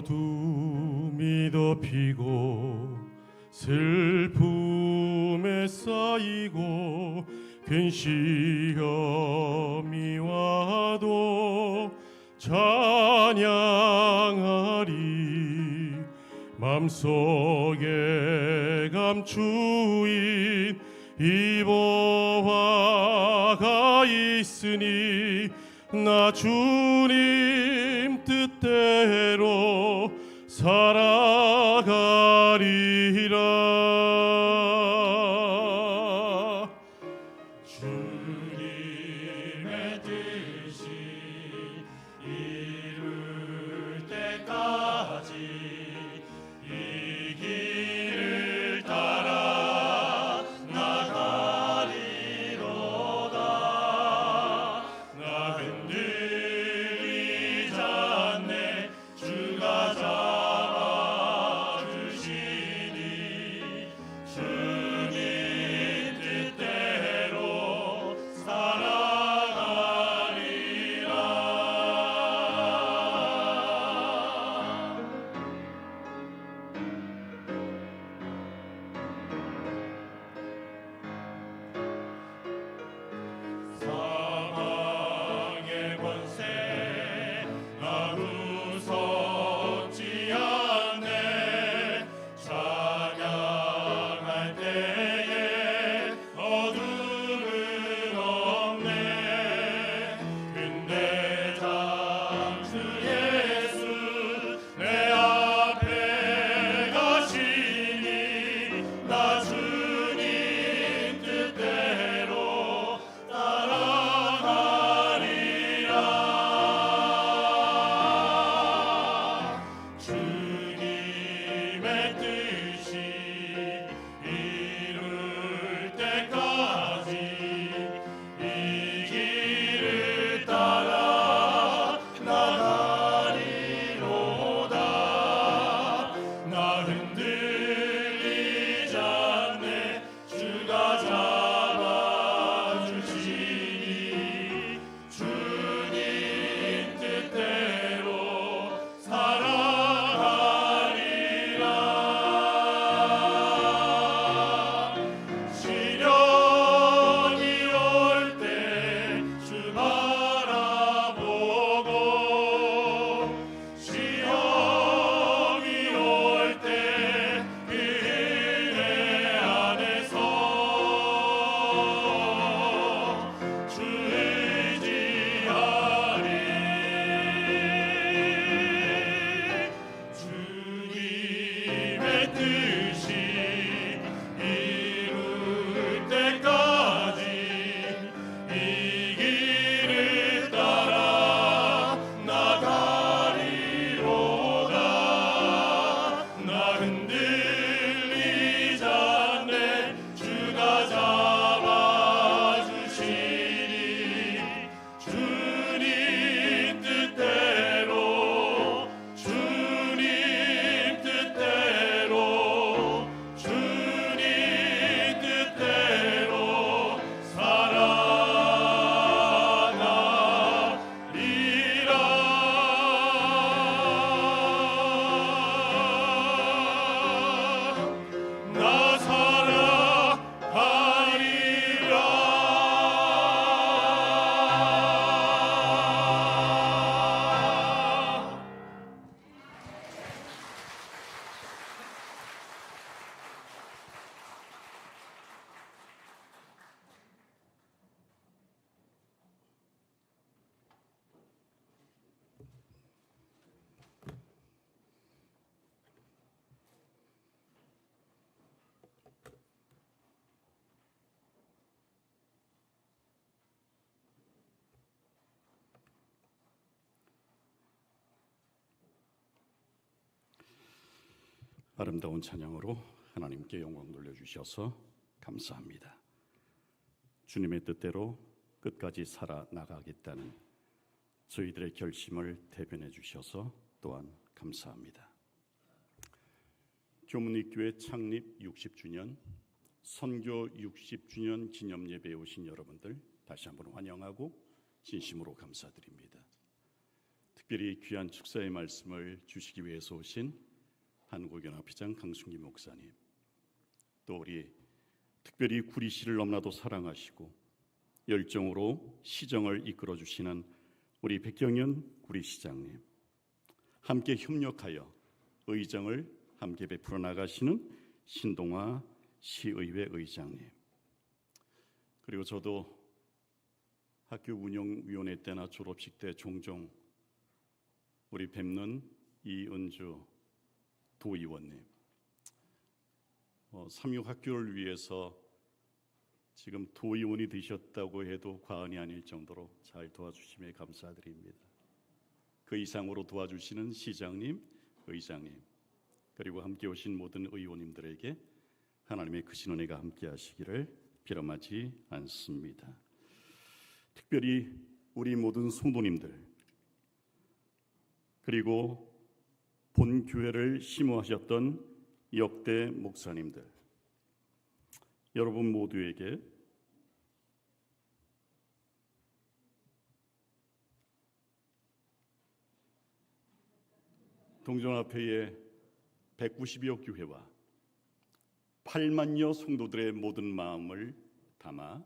어둠이 덮이고 슬픔에 쌓이고 큰 시험이 와도 찬양하리. 맘속에 감추인 이보화가 있으니 나 주님 뜻대로 살아가리라. 주님의 뜻이 이룰 때까지 이 길을 따라 나가리로다. 나 흔들리지 않네. 주가 잡아주시니 주 아름다운 찬양으로 하나님께 영광 돌려주셔서 감사합니다. 주님의 뜻대로 끝까지 살아나가겠다는 저희들의 결심을 대변해 주셔서 또한 감사합니다. 교문리교회 창립 60주년, 선교 60주년 기념 예배에 오신 여러분들 다시 한번 환영하고 진심으로 감사드립니다. 특별히 귀한 축사의 말씀을 주시기 위해서 오신 한국연합회장 강순기 목사님, 또 우리 특별히 구리시를 너무나도 사랑하시고 열정으로 시정을 이끌어 주시는 우리 백경현 구리시장님, 함께 협력하여 의정을 함께 베풀어 나가시는 신동아 시의회 의장님, 그리고 저도 학교 운영위원회 때나 졸업식 때 종종 우리 뵙는 이은주 도의원님, 삼육학교를 위해서 지금 도의원이 되셨다고 해도 과언이 아닐 정도로 잘 도와주심에 감사드립니다. 그 이상으로 도와주시는 시장님, 의장님, 그리고 함께 오신 모든 의원님들에게 하나님의 크신 은혜가 함께 하시기를 비람하지 않습니다. 특별히 우리 모든 성도님들, 그리고 본 교회를 심호하셨던 역대 목사님들, 여러분 모두에게 동정합회의 190여 교회와 8만여 성도들의 모든 마음을 담아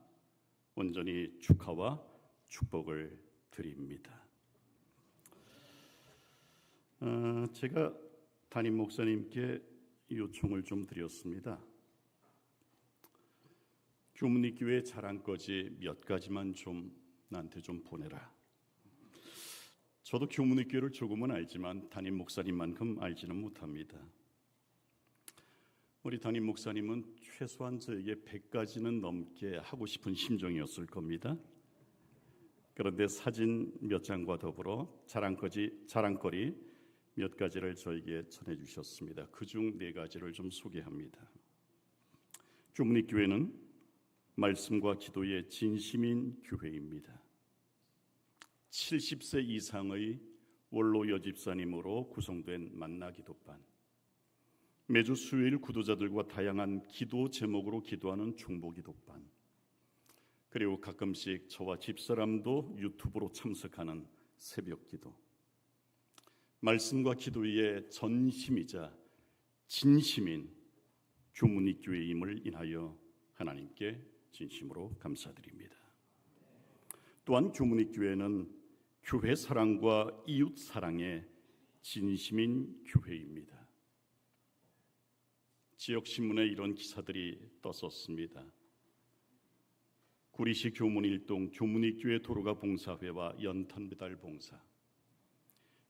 온전히 축하와 축복을 드립니다. 제가 담임 목사님께 요청을 좀 드렸습니다. 교문리교회 자랑거지 몇 가지만 좀 나한테 좀 보내라. 저도 교문리교회를 조금은 알지만 담임 목사님만큼 알지는 못합니다. 우리 담임 목사님은 최소한 저에게 100가지는 넘게 하고 싶은 심정이었을 겁니다. 그런데 사진 몇 장과 더불어 자랑거리 몇 가지를 저에게 전해주셨습니다. 그중 4가지를 좀 소개합니다. 교문리교회는 말씀과 기도의 진심인 교회입니다. 70세 이상의 원로 여집사님으로 구성된 만나기도반, 매주 수요일 구도자들과 다양한 기도 제목으로 기도하는 중보기도반, 그리고 가끔씩 저와 집사람도 유튜브로 참석하는 새벽기도, 말씀과 기도의 전심이자 진심인 교문리교회임을 인하여 하나님께 진심으로 감사드립니다. 또한 교문리교회는 교회 사랑과 이웃 사랑의 진심인 교회입니다. 지역신문에 이런 기사들이 떴었습니다. 구리시 교문일동 교문리교회 도로가 봉사회와 연탄배달 봉사.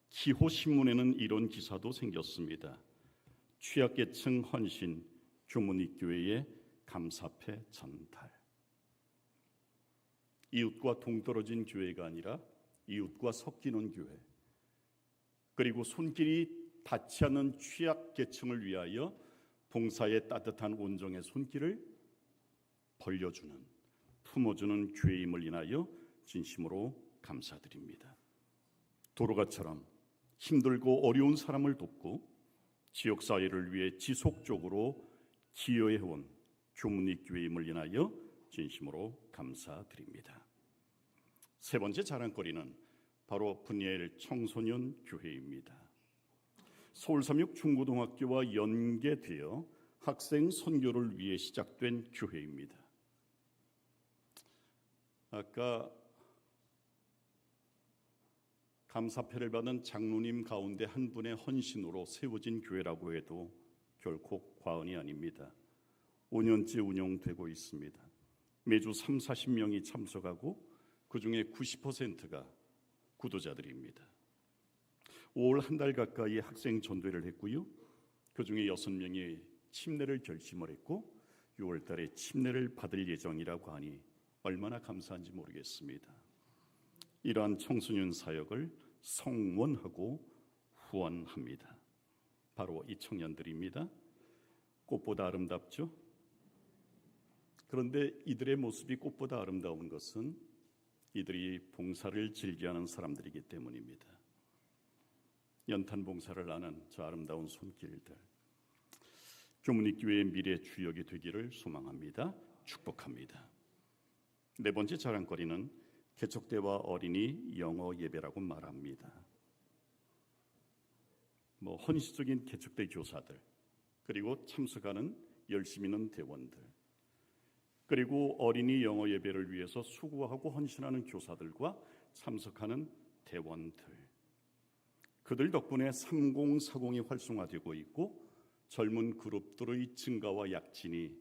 기호신문에는 이런 기사도 생겼습니다. 취약계층 헌신 교문리교회의 감사패 전달. 이웃과 동떨어진 교회가 아니라 이웃과 섞이는 교회, 그리고 손길이 닿지 않는 취약계층을 위하여 봉사의 따뜻한 온정의 손길을 벌려주는, 품어주는 교회임을 인하여 진심으로 감사드립니다. 도로가처럼 힘들고 어려운 사람을 돕고 지역사회를 위해 지속적으로 기여해온 교문리교회임을 인하여 진심으로 감사드립니다. 세 번째 자랑거리는 바로 분야일 청소년 교회입니다. 서울삼육 중고등학교와 연계되어 학생 선교를 위해 시작된 교회입니다. 아까 감사패를 받은 장로님 가운데 한 분의 헌신으로 세워진 교회라고 해도 결코 과언이 아닙니다. 5년째 운영되고 있습니다. 매주 30-40명이 참석하고 그중에 90%가 구도자들입니다. 5월 한 달 가까이 학생 전도회를 했고요. 그중에 6명이 침례를 결심을 했고 6월 달에 침례를 받을 예정이라고 하니 얼마나 감사한지 모르겠습니다. 이러한 청소년 사역을 성원하고 후원합니다. 바로 이 청년들입니다. 꽃보다 아름답죠? 그런데 이들의 모습이 꽃보다 아름다운 것은 이들이 봉사를 즐겨하는 사람들이기 때문입니다. 연탄 봉사를 하는 저 아름다운 손길들, 교문이교회의 미래 주역이 되기를 소망합니다. 축복합니다. 네 번째 자랑거리는 개척대와 어린이 영어 예배라고 말합니다. 헌신적인 개척대 교사들, 그리고 참석하는 열심히 있는 대원들, 그리고 어린이 영어 예배를 위해서 수고하고 헌신하는 교사들과 참석하는 대원들, 그들 덕분에 3040이 활성화되고 있고 젊은 그룹들의 증가와 약진이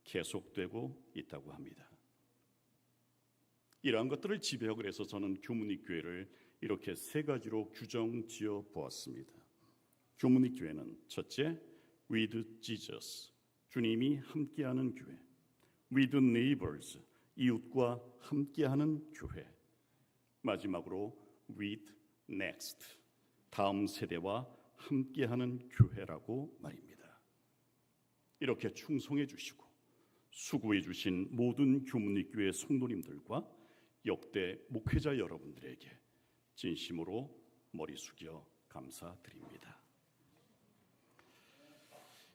계속되고 있다고 합니다. 이러한 것들을 지배하고 해서 저는 교문이교회를 이렇게 세 가지로 규정 지어 보았습니다. 교문이교회는 첫째, with Jesus, 주님이 함께하는 교회. with neighbors, 이웃과 함께하는 교회. 마지막으로 with next, 다음 세대와 함께하는 교회라고 말입니다. 이렇게 충성해 주시고 수고해 주신 모든 교문이교회 성도님들과 역대 목회자 여러분들에게 진심으로 머리 숙여 감사드립니다.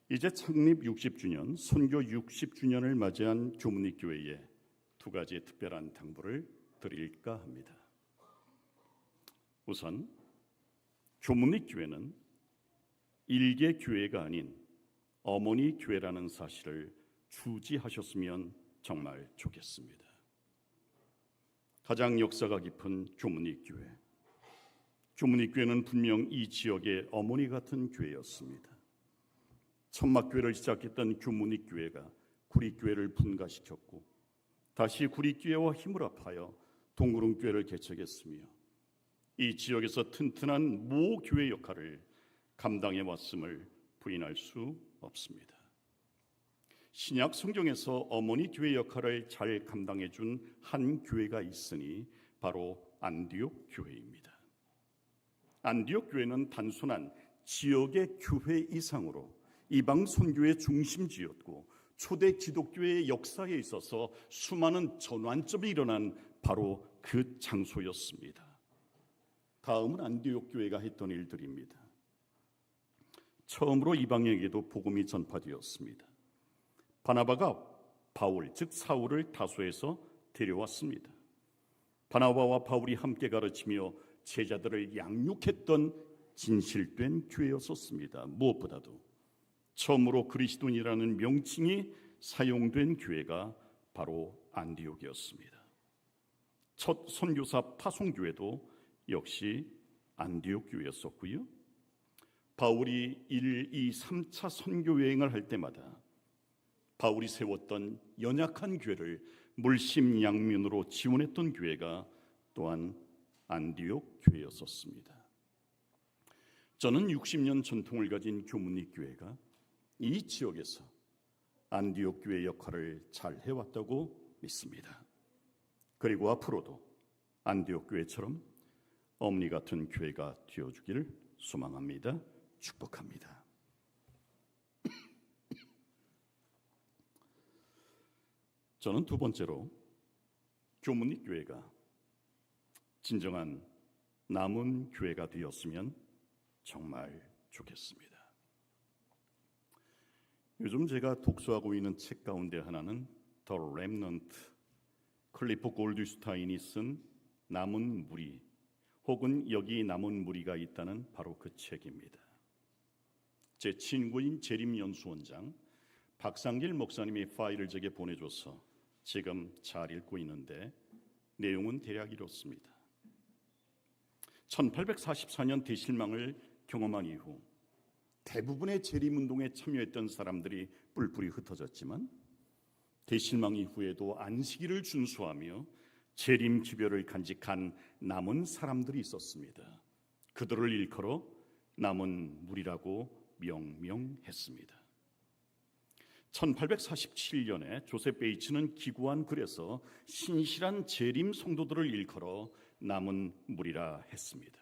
이제 창립 60주년, 선교 60주년을 맞이한 교문이교회에 두 가지 특별한 당부를 드릴까 합니다. 우선 교문이교회는 일개 교회가 아닌 어머니 교회라는 사실을 주지하셨으면 정말 좋겠습니다. 가장 역사가 깊은 교문이교회. 교문이교회는 분명 이 지역의 어머니 같은 교회였습니다. 천막교회를 시작했던 교문이교회가 구리교회를 분가시켰고 다시 구리교회와 힘을 합하여 동구릉교회를 개척했으며 이 지역에서 튼튼한 모교회 역할을 감당해 왔음을 부인할 수 없습니다. 신약 성경에서 어머니 교회 역할을 잘 감당해 준 한 교회가 있으니 바로 안디옥 교회입니다. 안디옥 교회는 단순한 지역의 교회 이상으로 이방 선교의 중심지였고 초대 기독교의 역사에 있어서 수많은 전환점이 일어난 바로 그 장소였습니다. 다음은 안디옥 교회가 했던 일들입니다. 처음으로 이방인에게도 복음이 전파되었습니다. 바나바가 바울, 즉 사울을 다소에서 데려왔습니다. 바나바와 바울이 함께 가르치며 제자들을 양육했던 진실된 교회였었습니다. 무엇보다도 처음으로 그리스도인이라는 명칭이 사용된 교회가 바로 안디옥이었습니다. 첫 선교사 파송교회도 역시 안디옥 교회였었고요. 바울이 1, 2, 3차 선교 여행을 할 때마다 바울이 세웠던 연약한 교회를 물심양면으로 지원했던 교회가 또한 안디옥 교회였었습니다. 저는 60년 전통을 가진 교문이교회가 이 지역에서 안디옥 교회 역할을 잘 해왔다고 믿습니다. 그리고 앞으로도 안디옥 교회처럼 어머니 같은 교회가 되어주기를 소망합니다. 축복합니다. 저는 두 번째로 교문이교회가 진정한 남은 교회가 되었으면 정말 좋겠습니다. 요즘 제가 독서하고 있는 책 가운데 하나는 The Remnant, 클리프 골드슈타인이 쓴 남은 무리 혹은 여기 남은 무리가 있다는 바로 그 책입니다. 제 친구인 재림연수원장 박상길 목사님이 파일을 제게 보내줘서 지금 잘 읽고 있는데 내용은 대략 이렇습니다. 1844년 대실망을 경험한 이후 대부분의 재림운동에 참여했던 사람들이 뿔뿔이 흩어졌지만 대실망 이후에도 안식일을 준수하며 재림 기별을 간직한 남은 사람들이 있었습니다. 그들을 일컬어 남은 무리라고 명명했습니다. 1847년에 조셉 베이츠는 기고한 글에서 신실한 재림 성도들을 일컬어 남은 무리라 했습니다.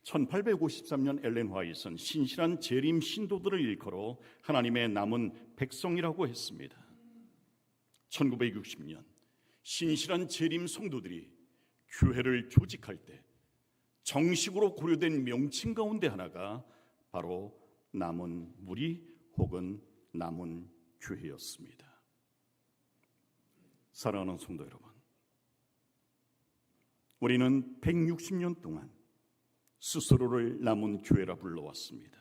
1853년 엘렌 화이트는 신실한 재림 신도들을 일컬어 하나님의 남은 백성이라고 했습니다. 1960년 신실한 재림 성도들이 교회를 조직할 때 정식으로 고려된 명칭 가운데 하나가 바로 남은 무리 혹은 남은 교회였습니다. 사랑하는 성도 여러분, 우리는 160년 동안 스스로를 남은 교회라 불러왔습니다.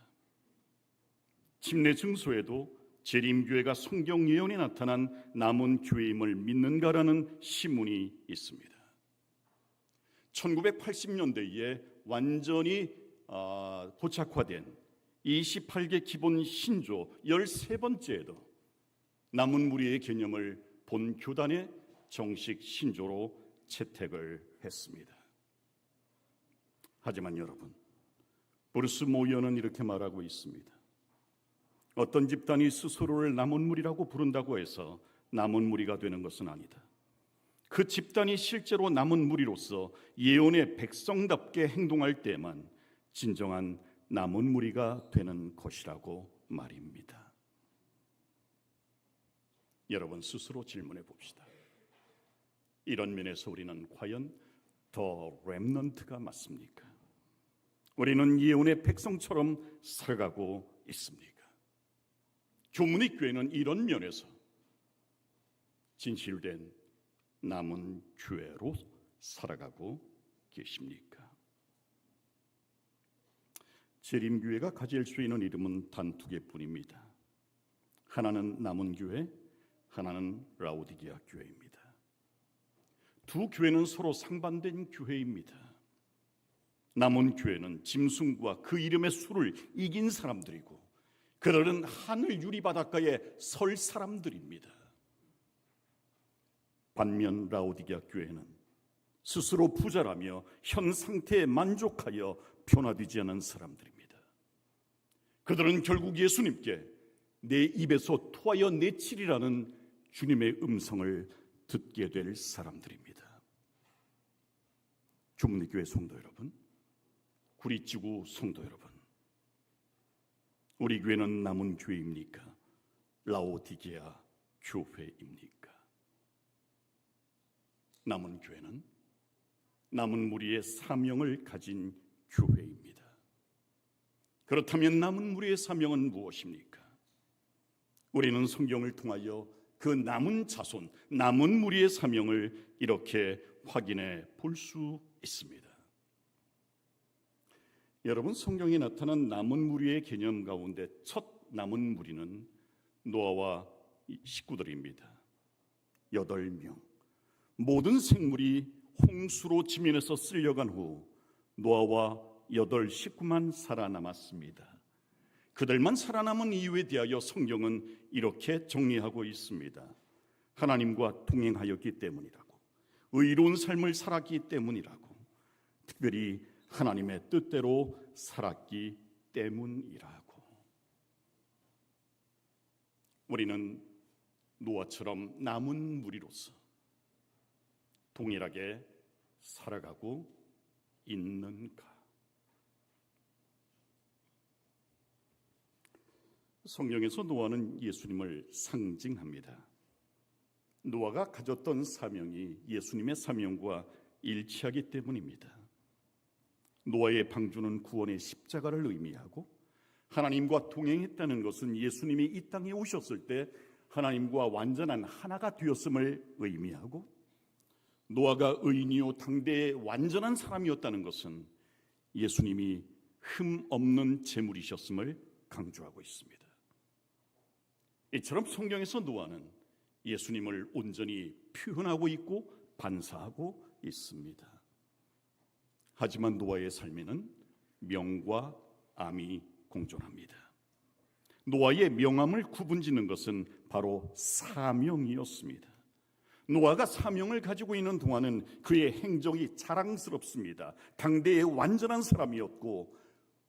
침례 증서에도 재림교회가 성경 예언에 나타난 남은 교회임을 믿는가라는 시문이 있습니다. 1980년대에 완전히 고착화된 28개 기본 신조 13번째에도 남은 무리의 개념을 본 교단의 정식 신조로 채택을 했습니다. 하지만 여러분, 브루스 모이어는 이렇게 말하고 있습니다. 어떤 집단이 스스로를 남은 무리라고 부른다고 해서 남은 무리가 되는 것은 아니다. 그 집단이 실제로 남은 무리로서 예언의 백성답게 행동할 때만 진정한 남은 무리가 되는 것이라고 말입니다. 여러분 스스로 질문해 봅시다. 이런 면에서 우리는 과연 더 렘넌트가 맞습니까? 우리는 예언의 백성처럼 살아가고 있습니까? 교문의 교회는 이런 면에서 진실된 남은 교회로 살아가고 계십니까? 재림교회가 가질 수 있는 이름은 단 두 개뿐입니다. 하나는 남은 교회, 하나는 라오디게아 교회입니다. 두 교회는 서로 상반된 교회입니다. 남은 교회는 짐승과 그 이름의 수를 이긴 사람들이고 그들은 하늘 유리 바닷가에 설 사람들입니다. 반면 라오디게아 교회는 스스로 부자라며 현 상태에 만족하여 변화되지 않은 사람들입니다. 그들은 결국 예수님께 내 입에서 토하여 내치리라는 주님의 음성을 듣게 될 사람들입니다. 교문의 교회 성도 여러분, 구리지구 성도 여러분, 우리 교회는 남은 교회입니까? 라오디게아 교회입니까? 남은 교회는 남은 무리의 사명을 가진 교회입니다. 그렇다면 남은 무리의 사명은 무엇입니까? 우리는 성경을 통하여 그 남은 자손, 남은 무리의 사명을 이렇게 확인해 볼 수 있습니다. 여러분, 성경에 나타난 남은 무리의 개념 가운데 첫 남은 무리는 노아와 식구들입니다. 8명. 모든 생물이 홍수로 지면에서 쓸려간 후 노아와 8 식구만 살아남았습니다. 그들만 살아남은 이유에 대하여 성경은 이렇게 정리하고 있습니다. 하나님과 동행하였기 때문이라고, 의로운 삶을 살았기 때문이라고, 특별히 하나님의 뜻대로 살았기 때문이라고. 우리는 노아처럼 남은 무리로서 동일하게 살아가고 있는가? 성경에서 노아는 예수님을 상징합니다. 노아가 가졌던 사명이 예수님의 사명과 일치하기 때문입니다. 노아의 방주는 구원의 십자가를 의미하고, 하나님과 동행했다는 것은 예수님이 이 땅에 오셨을 때 하나님과 완전한 하나가 되었음을 의미하고, 노아가 의인이요 당대의 완전한 사람이었다는 것은 예수님이 흠 없는 제물이셨음을 강조하고 있습니다. 이처럼 성경에서 노아는 예수님을 온전히 표현하고 있고 반사하고 있습니다. 하지만 노아의 삶에는 명과 암이 공존합니다. 노아의 명암을 구분짓는 것은 바로 사명이었습니다. 노아가 사명을 가지고 있는 동안은 그의 행적이 자랑스럽습니다. 당대의 완전한 사람이었고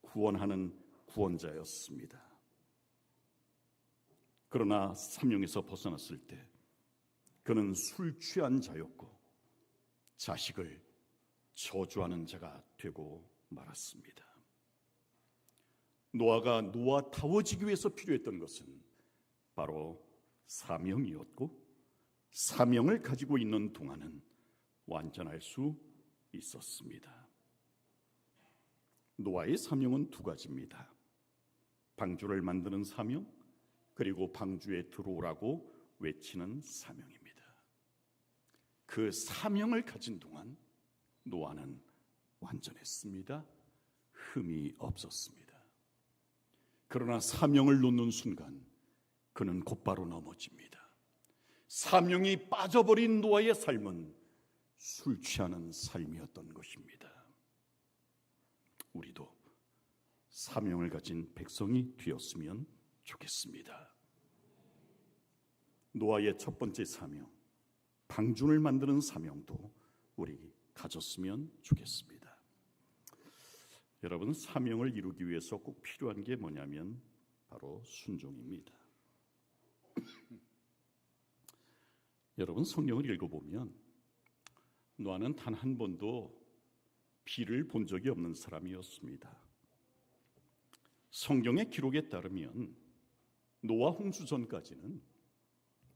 구원하는 구원자였습니다. 그러나 사명에서 벗어났을 때 그는 술 취한 자였고 자식을 저주하는 자가 되고 말았습니다. 노아가 노아다워지기 위해서 필요했던 것은 바로 사명이었고, 사명을 가지고 있는 동안은 완전할 수 있었습니다. 노아의 사명은 두 가지입니다. 방주를 만드는 사명, 그리고 방주에 들어오라고 외치는 사명입니다. 그 사명을 가진 동안 노아는 완전했습니다. 흠이 없었습니다. 그러나 사명을 놓는 순간 그는 곧바로 넘어집니다. 사명이 빠져버린 노아의 삶은 술 취하는 삶이었던 것입니다. 우리도 사명을 가진 백성이 되었으면 좋겠습니다. 노아의 첫 번째 사명, 방주를 만드는 사명도 우리 가졌으면 좋겠습니다. 여러분, 사명을 이루기 위해서 꼭 필요한 게 뭐냐면 바로 순종입니다. 여러분, 성경을 읽어보면 노아는 단 한 번도 비를 본 적이 없는 사람이었습니다. 성경의 기록에 따르면 노아 홍수 전까지는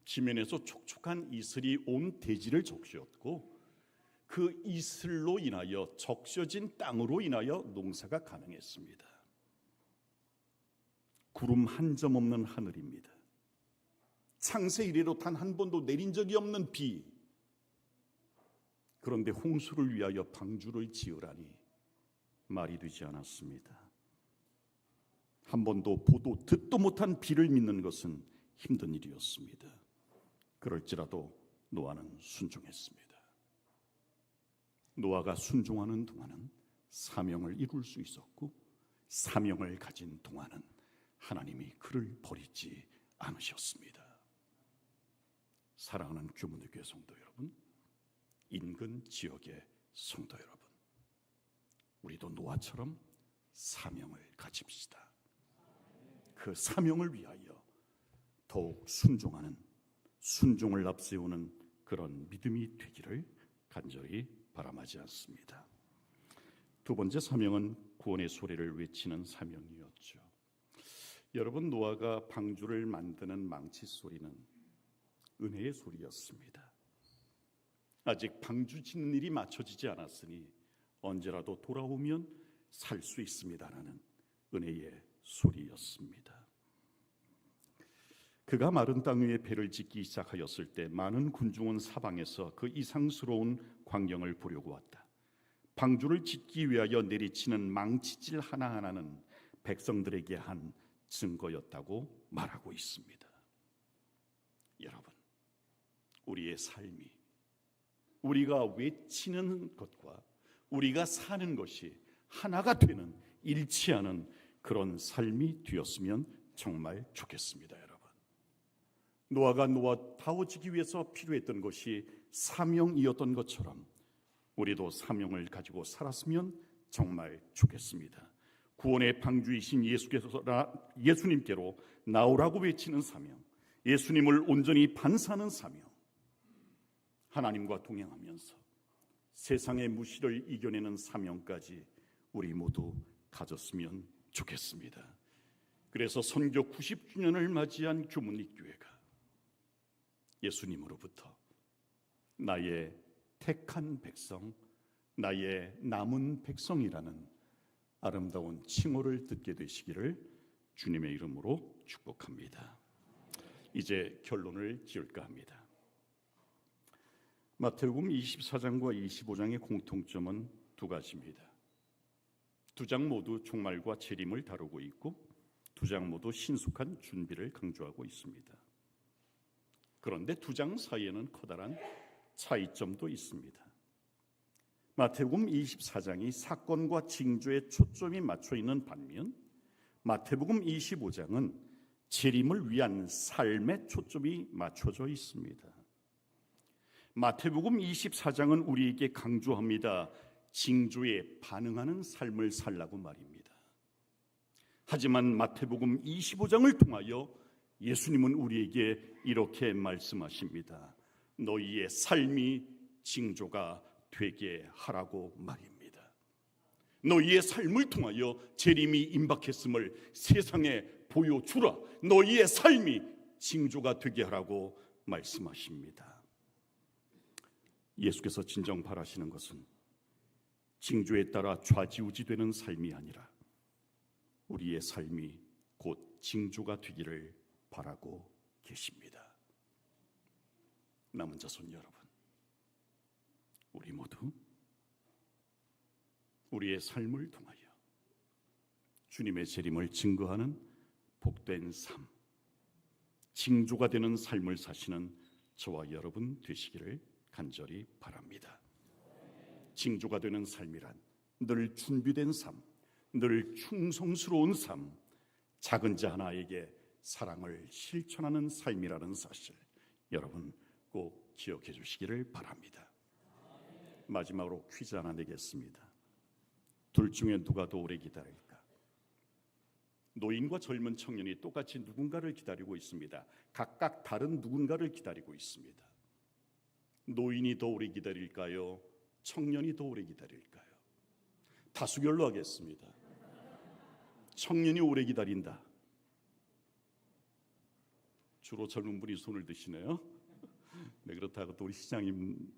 지면에서 촉촉한 이슬이 온 대지를 적셨고, 그 이슬로 인하여 적셔진 땅으로 인하여 농사가 가능했습니다. 구름 한 점 없는 하늘입니다. 창세 이래로 단 한 번도 내린 적이 없는 비. 그런데 홍수를 위하여 방주를 지으라니 말이 되지 않았습니다. 한 번도 보도 듣도 못한 비를 믿는 것은 힘든 일이었습니다. 그럴지라도 노아는 순종했습니다. 노아가 순종하는 동안은 사명을 이룰 수 있었고, 사명을 가진 동안은 하나님이 그를 버리지 않으셨습니다. 사랑하는 규문의 교회 성도 여러분, 인근 지역의 성도 여러분, 우리도 노아처럼 사명을 가집시다. 그 사명을 위하여 더욱 순종하는, 순종을 앞세우는 그런 믿음이 되기를 간절히 바람하지 않습니다. 두 번째 사명은 구원의 소리를 외치는 사명이었죠. 여러분, 노아가 방주를 만드는 망치 소리는 은혜의 소리였습니다. 아직 방주 짓는 일이 맞춰지지 않았으니 언제라도 돌아오면 살 수 있습니다라는 은혜의 소리였습니다. 그가 마른 땅 위에 배를 짓기 시작하였을 때 많은 군중은 사방에서 그 이상스러운 광경을 보려고 왔다. 방주를 짓기 위하여 내리치는 망치질 하나하나는 백성들에게 한 증거였다고 말하고 있습니다. 여러분, 우리의 삶이, 우리가 외치는 것과 우리가 사는 것이 하나가 되는, 일치하는 그런 삶이 되었으면 정말 좋겠습니다. 여러분, 노아가 노아다워지기 위해서 필요했던 것이 사명이었던 것처럼 우리도 사명을 가지고 살았으면 정말 좋겠습니다. 구원의 방주이신 예수님께로 나오라고 외치는 사명, 예수님을 온전히 반사하는 사명, 하나님과 동행하면서 세상의 무시를 이겨내는 사명까지 우리 모두 가졌으면 좋겠습니다. 그래서 선교 90주년을 맞이한 규문립교회가 예수님으로부터 나의 택한 백성, 나의 남은 백성이라는 아름다운 칭호를 듣게 되시기를 주님의 이름으로 축복합니다. 이제 결론을 지을까 합니다. 마태복음 24장과 25장의 공통점은 두 가지입니다. 두 장 모두 종말과 재림을 다루고 있고, 두 장 모두 신속한 준비를 강조하고 있습니다. 그런데 두 장 사이에는 커다란 차이점도 있습니다. 마태복음 24장이 사건과 징조에 초점이 맞춰 있는 반면, 마태복음 25장은 재림을 위한 삶에 초점이 맞춰져 있습니다. 마태복음 24장은 우리에게 강조합니다. 징조에 반응하는 삶을 살라고 말입니다. 하지만 마태복음 25장을 통하여 예수님은 우리에게 이렇게 말씀하십니다. 너희의 삶이 징조가 되게 하라고 말입니다. 너희의 삶을 통하여 재림이 임박했음을 세상에 보여주라. 너희의 삶이 징조가 되게 하라고 말씀하십니다. 예수께서 진정 바라시는 것은 징조에 따라 좌지우지되는 삶이 아니라 우리의 삶이 곧 징조가 되기를 바라고 계십니다. 남은 자손 여러분, 우리 모두 우리의 삶을 통하여 주님의 재림을 증거하는 복된 삶, 징조가 되는 삶을 사시는 저와 여러분 되시기를 간절히 바랍니다. 징조가 되는 삶이란 늘 준비된 삶, 늘 충성스러운 삶, 작은 자 하나에게 사랑을 실천하는 삶이라는 사실, 여러분 꼭 기억해 주시기를 바랍니다. 마지막으로 퀴즈 하나 내겠습니다. 둘 중에 누가 더 오래 기다릴까? 노인과 젊은 청년이 똑같이 누군가를 기다리고 있습니다. 각각 다른 누군가를 기다리고 있습니다. 노인이 더 오래 기다릴까요? 청년이 더 오래 기다릴까요? 다수결로 하겠습니다. 청년이 오래 기다린다. 주로 젊은 분이 손을 드시네요. 네, 그렇다고 또 우리 시장님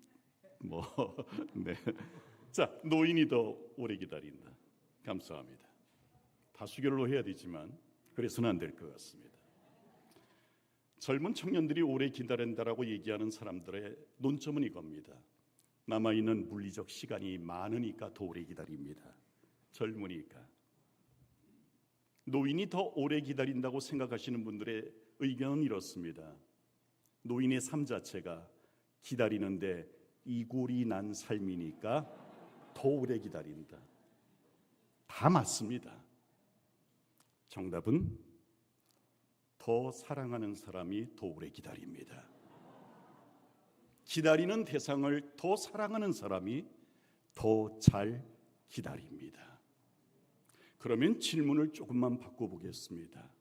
네. 자, 노인이 더 오래 기다린다. 감사합니다. 다수결로 해야 되지만 그래서는 안 될 것 같습니다. 젊은 청년들이 오래 기다린다라고 얘기하는 사람들의 논점은 이겁니다. 남아있는 물리적 시간이 많으니까 더 오래 기다립니다. 젊으니까. 노인이 더 오래 기다린다고 생각하시는 분들의 의견은 이렇습니다. 노인의 삶 자체가 기다리는데 이골이 난 삶이니까 더 오래 기다린다. 다 맞습니다. 정답은 더 사랑하는 사람이 더 오래 기다립니다. 기다리는 대상을 더 사랑하는 사람이 더 잘 기다립니다. 그러면 질문을 조금만 바꿔보겠습니다.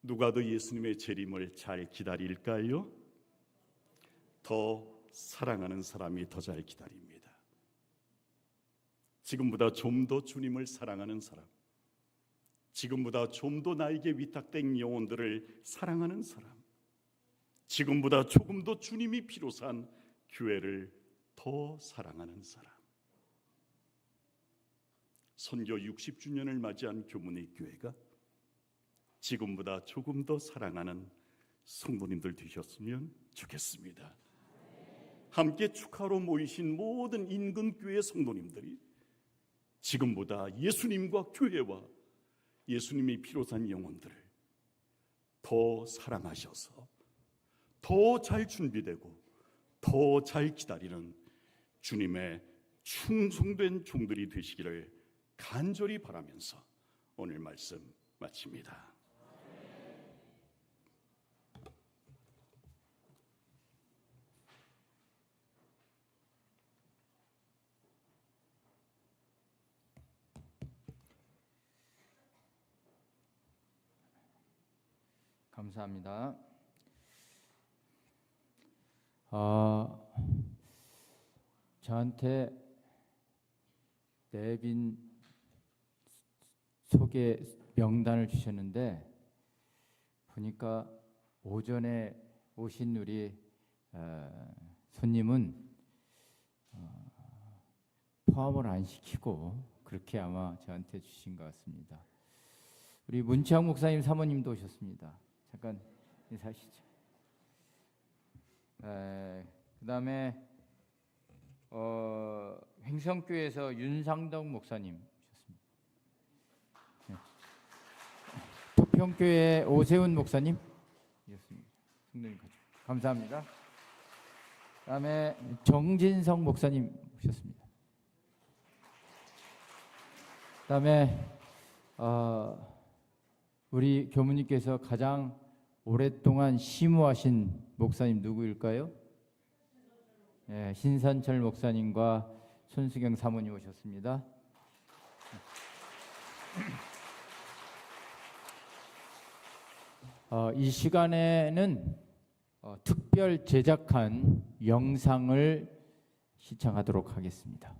누가 더 예수님의 재림을 잘 기다릴까요? 더 사랑하는 사람이 더 잘 기다립니다. 지금보다 좀 더 주님을 사랑하는 사람, 지금보다 좀 더 나에게 위탁된 영혼들을 사랑하는 사람, 지금보다 조금 더 주님이 필요한 교회를 더 사랑하는 사람. 선교 60주년을 맞이한 교문의 교회가 지금보다 조금 더 사랑하는 성도님들 되셨으면 좋겠습니다. 함께 축하로 모이신 모든 인근교회 성도님들이 지금보다 예수님과 교회와 예수님이 필요한 영혼들을 더 사랑하셔서 더 잘 준비되고 더 잘 기다리는 주님의 충성된 종들이 되시기를 간절히 바라면서 오늘 말씀 마칩니다. 감사합니다. 저한테 내빈 소개 명단을 주셨는데 보니까 오전에 오신 우리 손님은 포함을 안 시키고 그렇게 아마 저한테 주신 것 같습니다. 우리 문창 목사님 사모님도 오셨습니다. 잠깐 인사하시죠. 그다음에 횡성교회에서 윤상덕 목사님 오셨습니다. 네. 토평교회 오세훈 목사님 오셨습니다. 성도님 같이 감사합니다. 그다음에 정진성 목사님 오셨습니다. 그다음에 우리 교무님께서 가장 오랫동안 심우하신 목사님 누구일까요? 네, 신선철 목사님과 손수경 사모님 오셨습니다. 이 시간에는 특별 제작한 영상을 시청하도록 하겠습니다.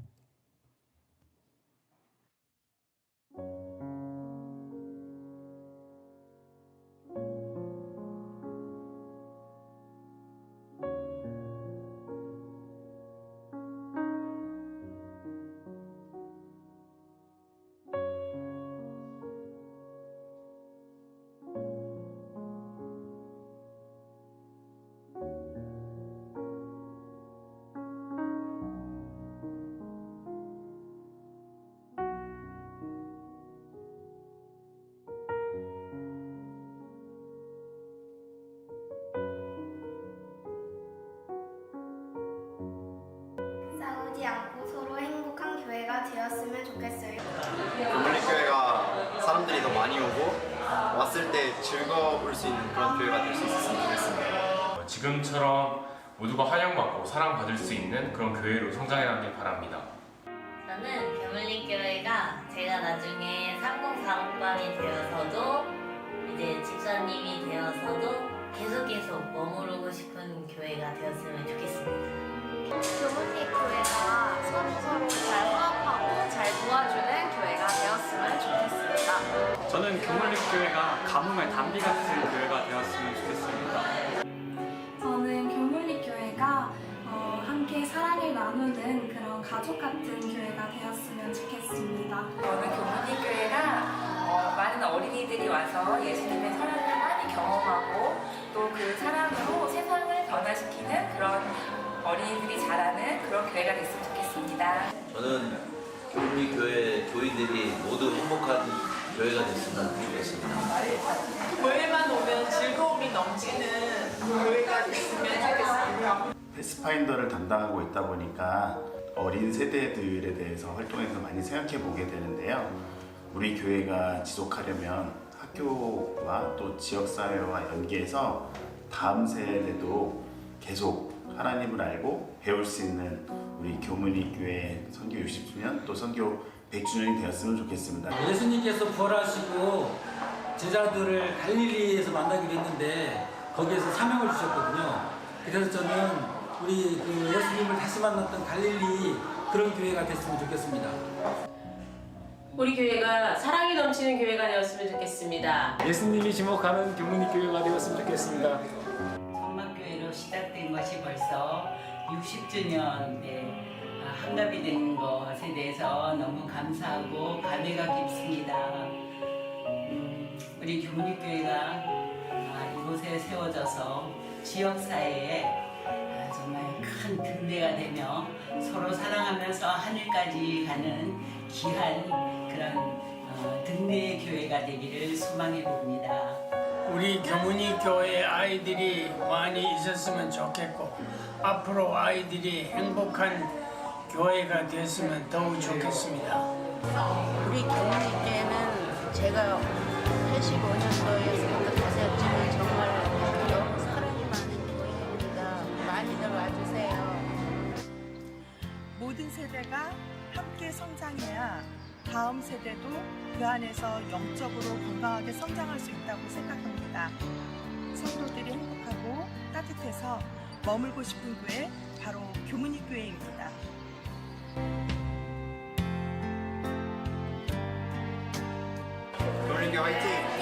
왔을 때 즐거울 수 있는 그런 교회가 될 수 있었으면 좋겠습니다. 지금처럼 모두가 환영받고 사랑받을 수 있는 그런 교회로 성장해가길 바랍니다. 저는 교물리교회가 제가 나중에 3040반이 되어서도 이제 집사님이 되어서도 계속 머무르고 싶은 교회가 되었으면 좋겠습니다. 교문리교회가 서로 잘 화합하고 잘 도와주는 교회가 되었으면 좋겠습니다. 저는 교물리교회가 가뭄의 단비 같은 교회가 되었으면 좋겠습니다. 저는 교물리교회가 함께 사랑을 나누는 그런 가족 같은 교회가 되었으면 좋겠습니다. 저는 교문리교회가 많은 어린이들이 와서 예수님의 사랑을 많이 경험하고 또 그 사랑으로 세상을 변화시키는 그런 어린이들이 자라는 그런 교회가 됐으면 좋겠습니다. 저는 우리 교회 교인들이 모두 행복한 교회가 됐으면 좋겠습니다. 교회만 오면 즐거움이 넘치는 교회가 됐으면 좋겠습니다. 패스파인더를 담당하고 있다 보니까 어린 세대들에 대해서 활동에서 많이 생각해 보게 되는데요. 우리 교회가 지속하려면 학교와 또 지역사회와 연계해서 다음 세대도 계속 하나님을 알고 배울 수 있는 우리 교문리교회 선교 60주년 또 선교 100주년이 되었으면 좋겠습니다. 예수님께서 부활하시고 제자들을 갈릴리에서 만나기로 했는데 거기에서 사명을 주셨거든요. 그래서 저는 우리 그 예수님을 다시 만났던 갈릴리 그런 교회가 됐으면 좋겠습니다. 우리 교회가 사랑이 넘치는 교회가 되었으면 좋겠습니다. 예수님이 지목하는 교문리교회가 되었으면 좋겠습니다. 천막교회로 시작된 것이 벌써 60주년에 한갑이 된 것에 대해서 너무 감사하고 감회가 깊습니다. 우리 교문리교회가 이곳에 세워져서 지역사회에 정말 큰 등대가 되며 서로 사랑하면서 하늘까지 가는 귀한 그런 등대의 교회가 되기를 소망해 봅니다. 우리 교문리교회 아이들이 많이 있었으면 좋겠고 앞으로 아이들이 행복한 교회가 됐으면 더욱 좋겠습니다. 우리 교문리교회는 제가 85년도에서부터 다녔지만 정말 너무 사랑이 많은 교회입니다. 많이들 와주세요. 모든 세대가 함께 성장해야 다음 세대도 그 안에서 영적으로 건강하게 성장할 수 있다고 생각합니다. 성도들이 행복하고 따뜻해서 머물고 싶은 교회 바로 교문리교회입니다. 교문리교회 화이팅!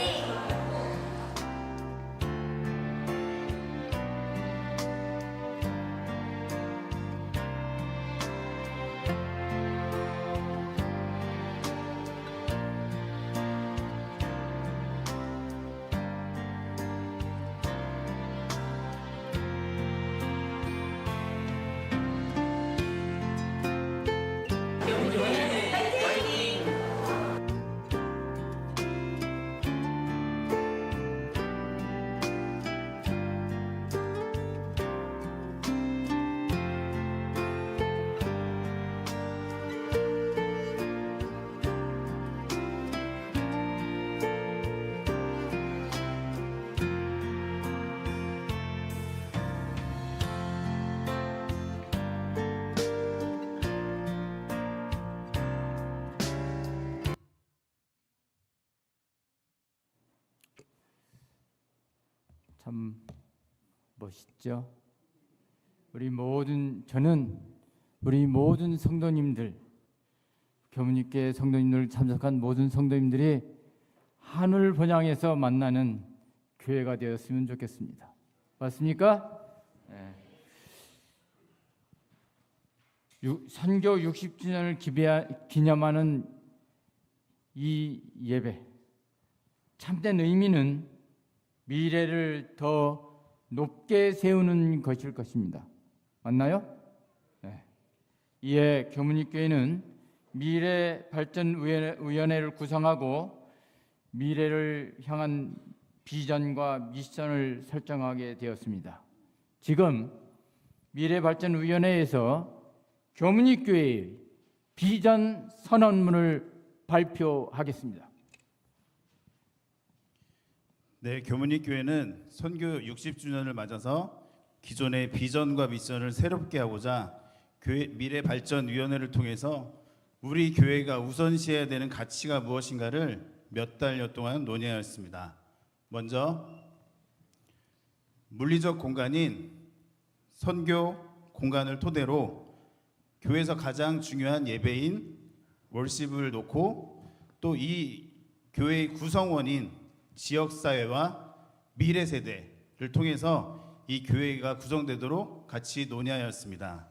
참 멋있죠. 저는 우리 모든 성도님들, 교문리교회 성도님들 참석한 모든 성도님들이 하늘 번향에서 만나는 교회가 되었으면 좋겠습니다. 맞습니까? 네. 선교 60주년을 기념하는 이 예배, 참된 의미는 미래를 더 높게 세우는 것일 것입니다. 맞나요? 네. 이에 교문리교회는 미래발전위원회를 구성하고 미래를 향한 비전과 미션을 설정하게 되었습니다. 지금 미래발전위원회에서 교문리교회의 비전 선언문을 발표하겠습니다. 네, 교문이교회는 선교 60주년을 맞아서 기존의 비전과 미션을 새롭게 하고자 교회 미래발전위원회를 통해서 우리 교회가 우선시해야 되는 가치가 무엇인가를 몇 달여 동안 논의하였습니다. 먼저 물리적 공간인 선교 공간을 토대로 교회에서 가장 중요한 예배인 월십을 놓고 또 이 교회의 구성원인 지역사회와 미래세대를 통해서 이 교회가 구성되도록 같이 논의하였습니다.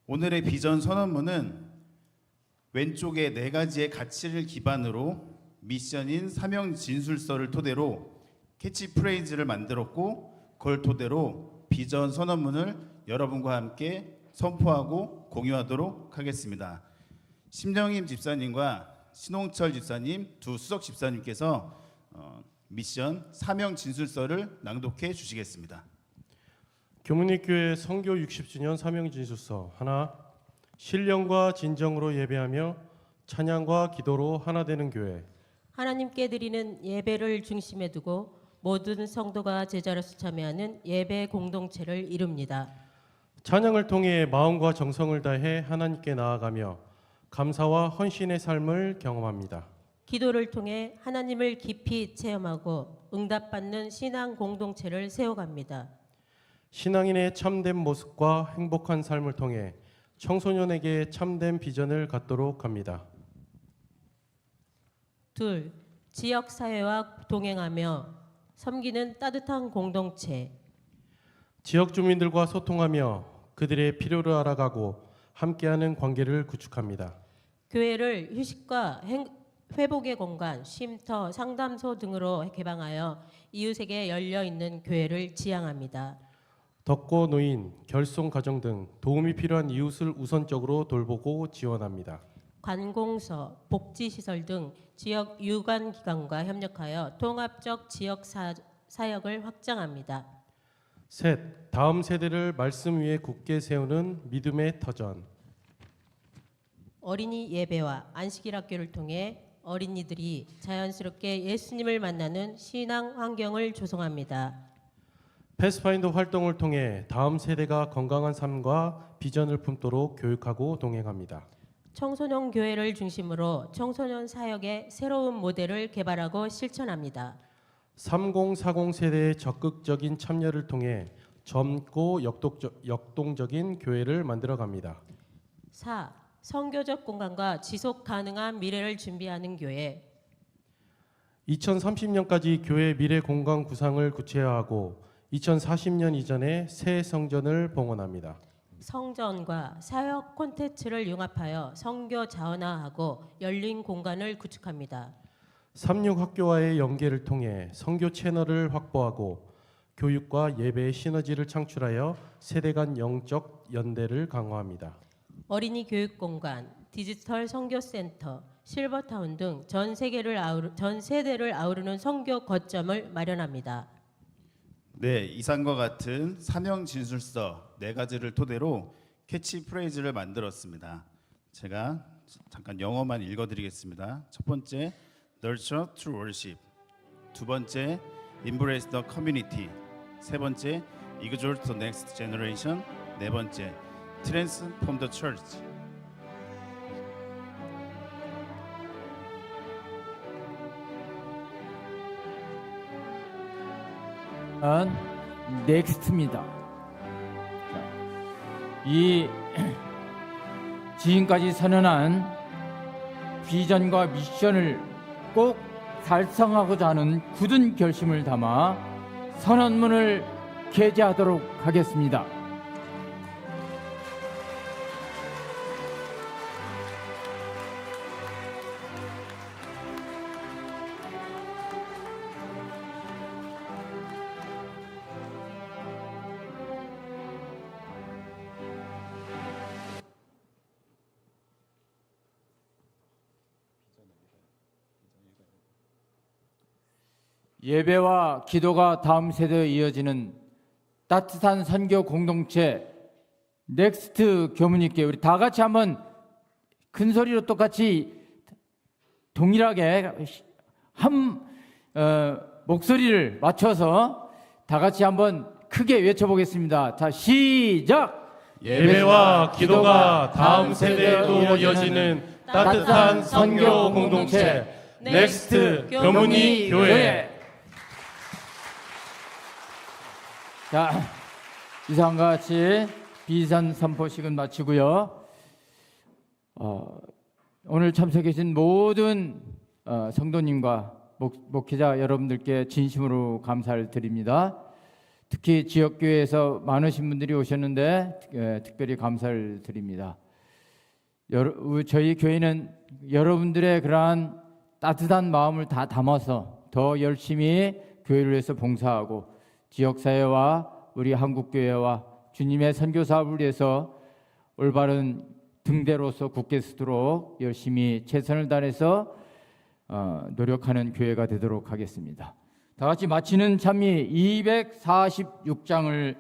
오늘의 비전 선언문은 왼쪽에 4가지의 가치를 기반으로 미션인 사명 진술서를 토대로 캐치프레이즈를 만들었고 그걸 토대로 비전 선언문을 여러분과 함께 선포하고 공유하도록 하겠습니다. 심정임 집사님과 신홍철 집사님, 두 수석 집사님께서 미션 사명 진술서를 낭독해 주시겠습니다. 교문이교회 선교 60주년 사명 진술서 하나. 신령과 진정으로 예배하며 찬양과 기도로 하나 되는 교회. 하나님께 드리는 예배를 중심에 두고 모든 성도가 제자로서 참여하는 예배 공동체를 이룹니다. 찬양을 통해 마음과 정성을 다해 하나님께 나아가며 감사와 헌신의 삶을 경험합니다. 기도를 통해 하나님을 깊이 체험하고 응답받는 신앙 공동체를 세워갑니다. 신앙인의 참된 모습과 행복한 삶을 통해 청소년에게 참된 비전을 갖도록 합니다. 둘, 지역사회와 동행하며 섬기는 따뜻한 공동체. 지역 주민들과 소통하며 그들의 필요를 알아가고 함께하는 관계를 구축합니다. 교회를 휴식과 회복의 공간, 쉼터, 상담소 등으로 개방하여 이웃에게 열려있는 교회를 지향합니다. 덕고 노인, 결손 가정 등 도움이 필요한 이웃을 우선적으로 돌보고 지원합니다. 관공서, 복지시설 등 지역 유관기관과 협력하여 통합적 지역 사역을 확장합니다. 셋, 다음 세대를 말씀 위에 굳게 세우는 믿음의 터전. 어린이 예배와 안식일학교를 통해 어린이들이 자연스럽게 예수님을 만나는 신앙 환경을 조성합니다. 패스파인더 활동을 통해 다음 세대가 건강한 삶과 비전을 품도록 교육하고 동행합니다. 청소년 교회를 중심으로 청소년 사역의 새로운 모델을 개발하고 실천합니다. 3040 세대의 적극적인 참여를 통해 젊고 역동적인 교회를 만들어갑니다. 4. 선교적 공간과 지속 가능한 미래를 준비하는 교회. 2030년까지 교회 미래 공간 구상을 구체화하고 2040년 이전에 새 성전을 봉헌합니다. 성전과 사역 콘텐츠를 융합하여 선교 자원화하고 열린 공간을 구축합니다. 36학교와의 연계를 통해 선교 채널을 확보하고 교육과 예배의 시너지를 창출하여 세대 간 영적 연대를 강화합니다. 어린이 교육 공간, 디지털 선교센터, 실버타운 등 전 세대를 아우르는 선교 거점을 마련합니다. 네, 이상과 같은 사명 진술서 4가지를 토대로 캐치프레이즈를 만들었습니다. 제가 잠깐 영어만 읽어드리겠습니다. 첫 번째, Nurture to Worship. 두 번째, Embrace the Community. 세 번째, Exalt the Next Generation. 네 번째, Transform the Church. 넥스트입니다. 이 지금까지 선언한 비전과 미션을 꼭 달성하고자 하는 굳은 결심을 담아 선언문을 게재하도록 하겠습니다. 예배와 기도가 다음 세대에 이어지는 따뜻한 선교 공동체 넥스트 교문이교회, 우리 다 같이 한번 큰 소리로 똑같이 동일하게 목소리를 맞춰서 다 같이 한번 크게 외쳐보겠습니다. 자, 시작! 예배와 기도가 다음 세대에도 이어지는 따뜻한 선교 공동체 넥스트 교문이 교회. 자, 이상과 같이 비산 선포식은 마치고요. 오늘 참석해주신 모든 성도님과 목회자 여러분들께 진심으로 감사를 드립니다. 특히 지역교회에서 많으신 분들이 오셨는데 특별히 감사를 드립니다. 저희 교회는 여러분들의 그러한 따뜻한 마음을 다 담아서 더 열심히 교회를 위해서 봉사하고 지역사회와 우리 한국교회와 주님의 선교사업을 위해서 올바른 등대로서 굳게 서도록 열심히 최선을 다해서 노력하는 교회가 되도록 하겠습니다. 다 같이 마치는 찬미 246장을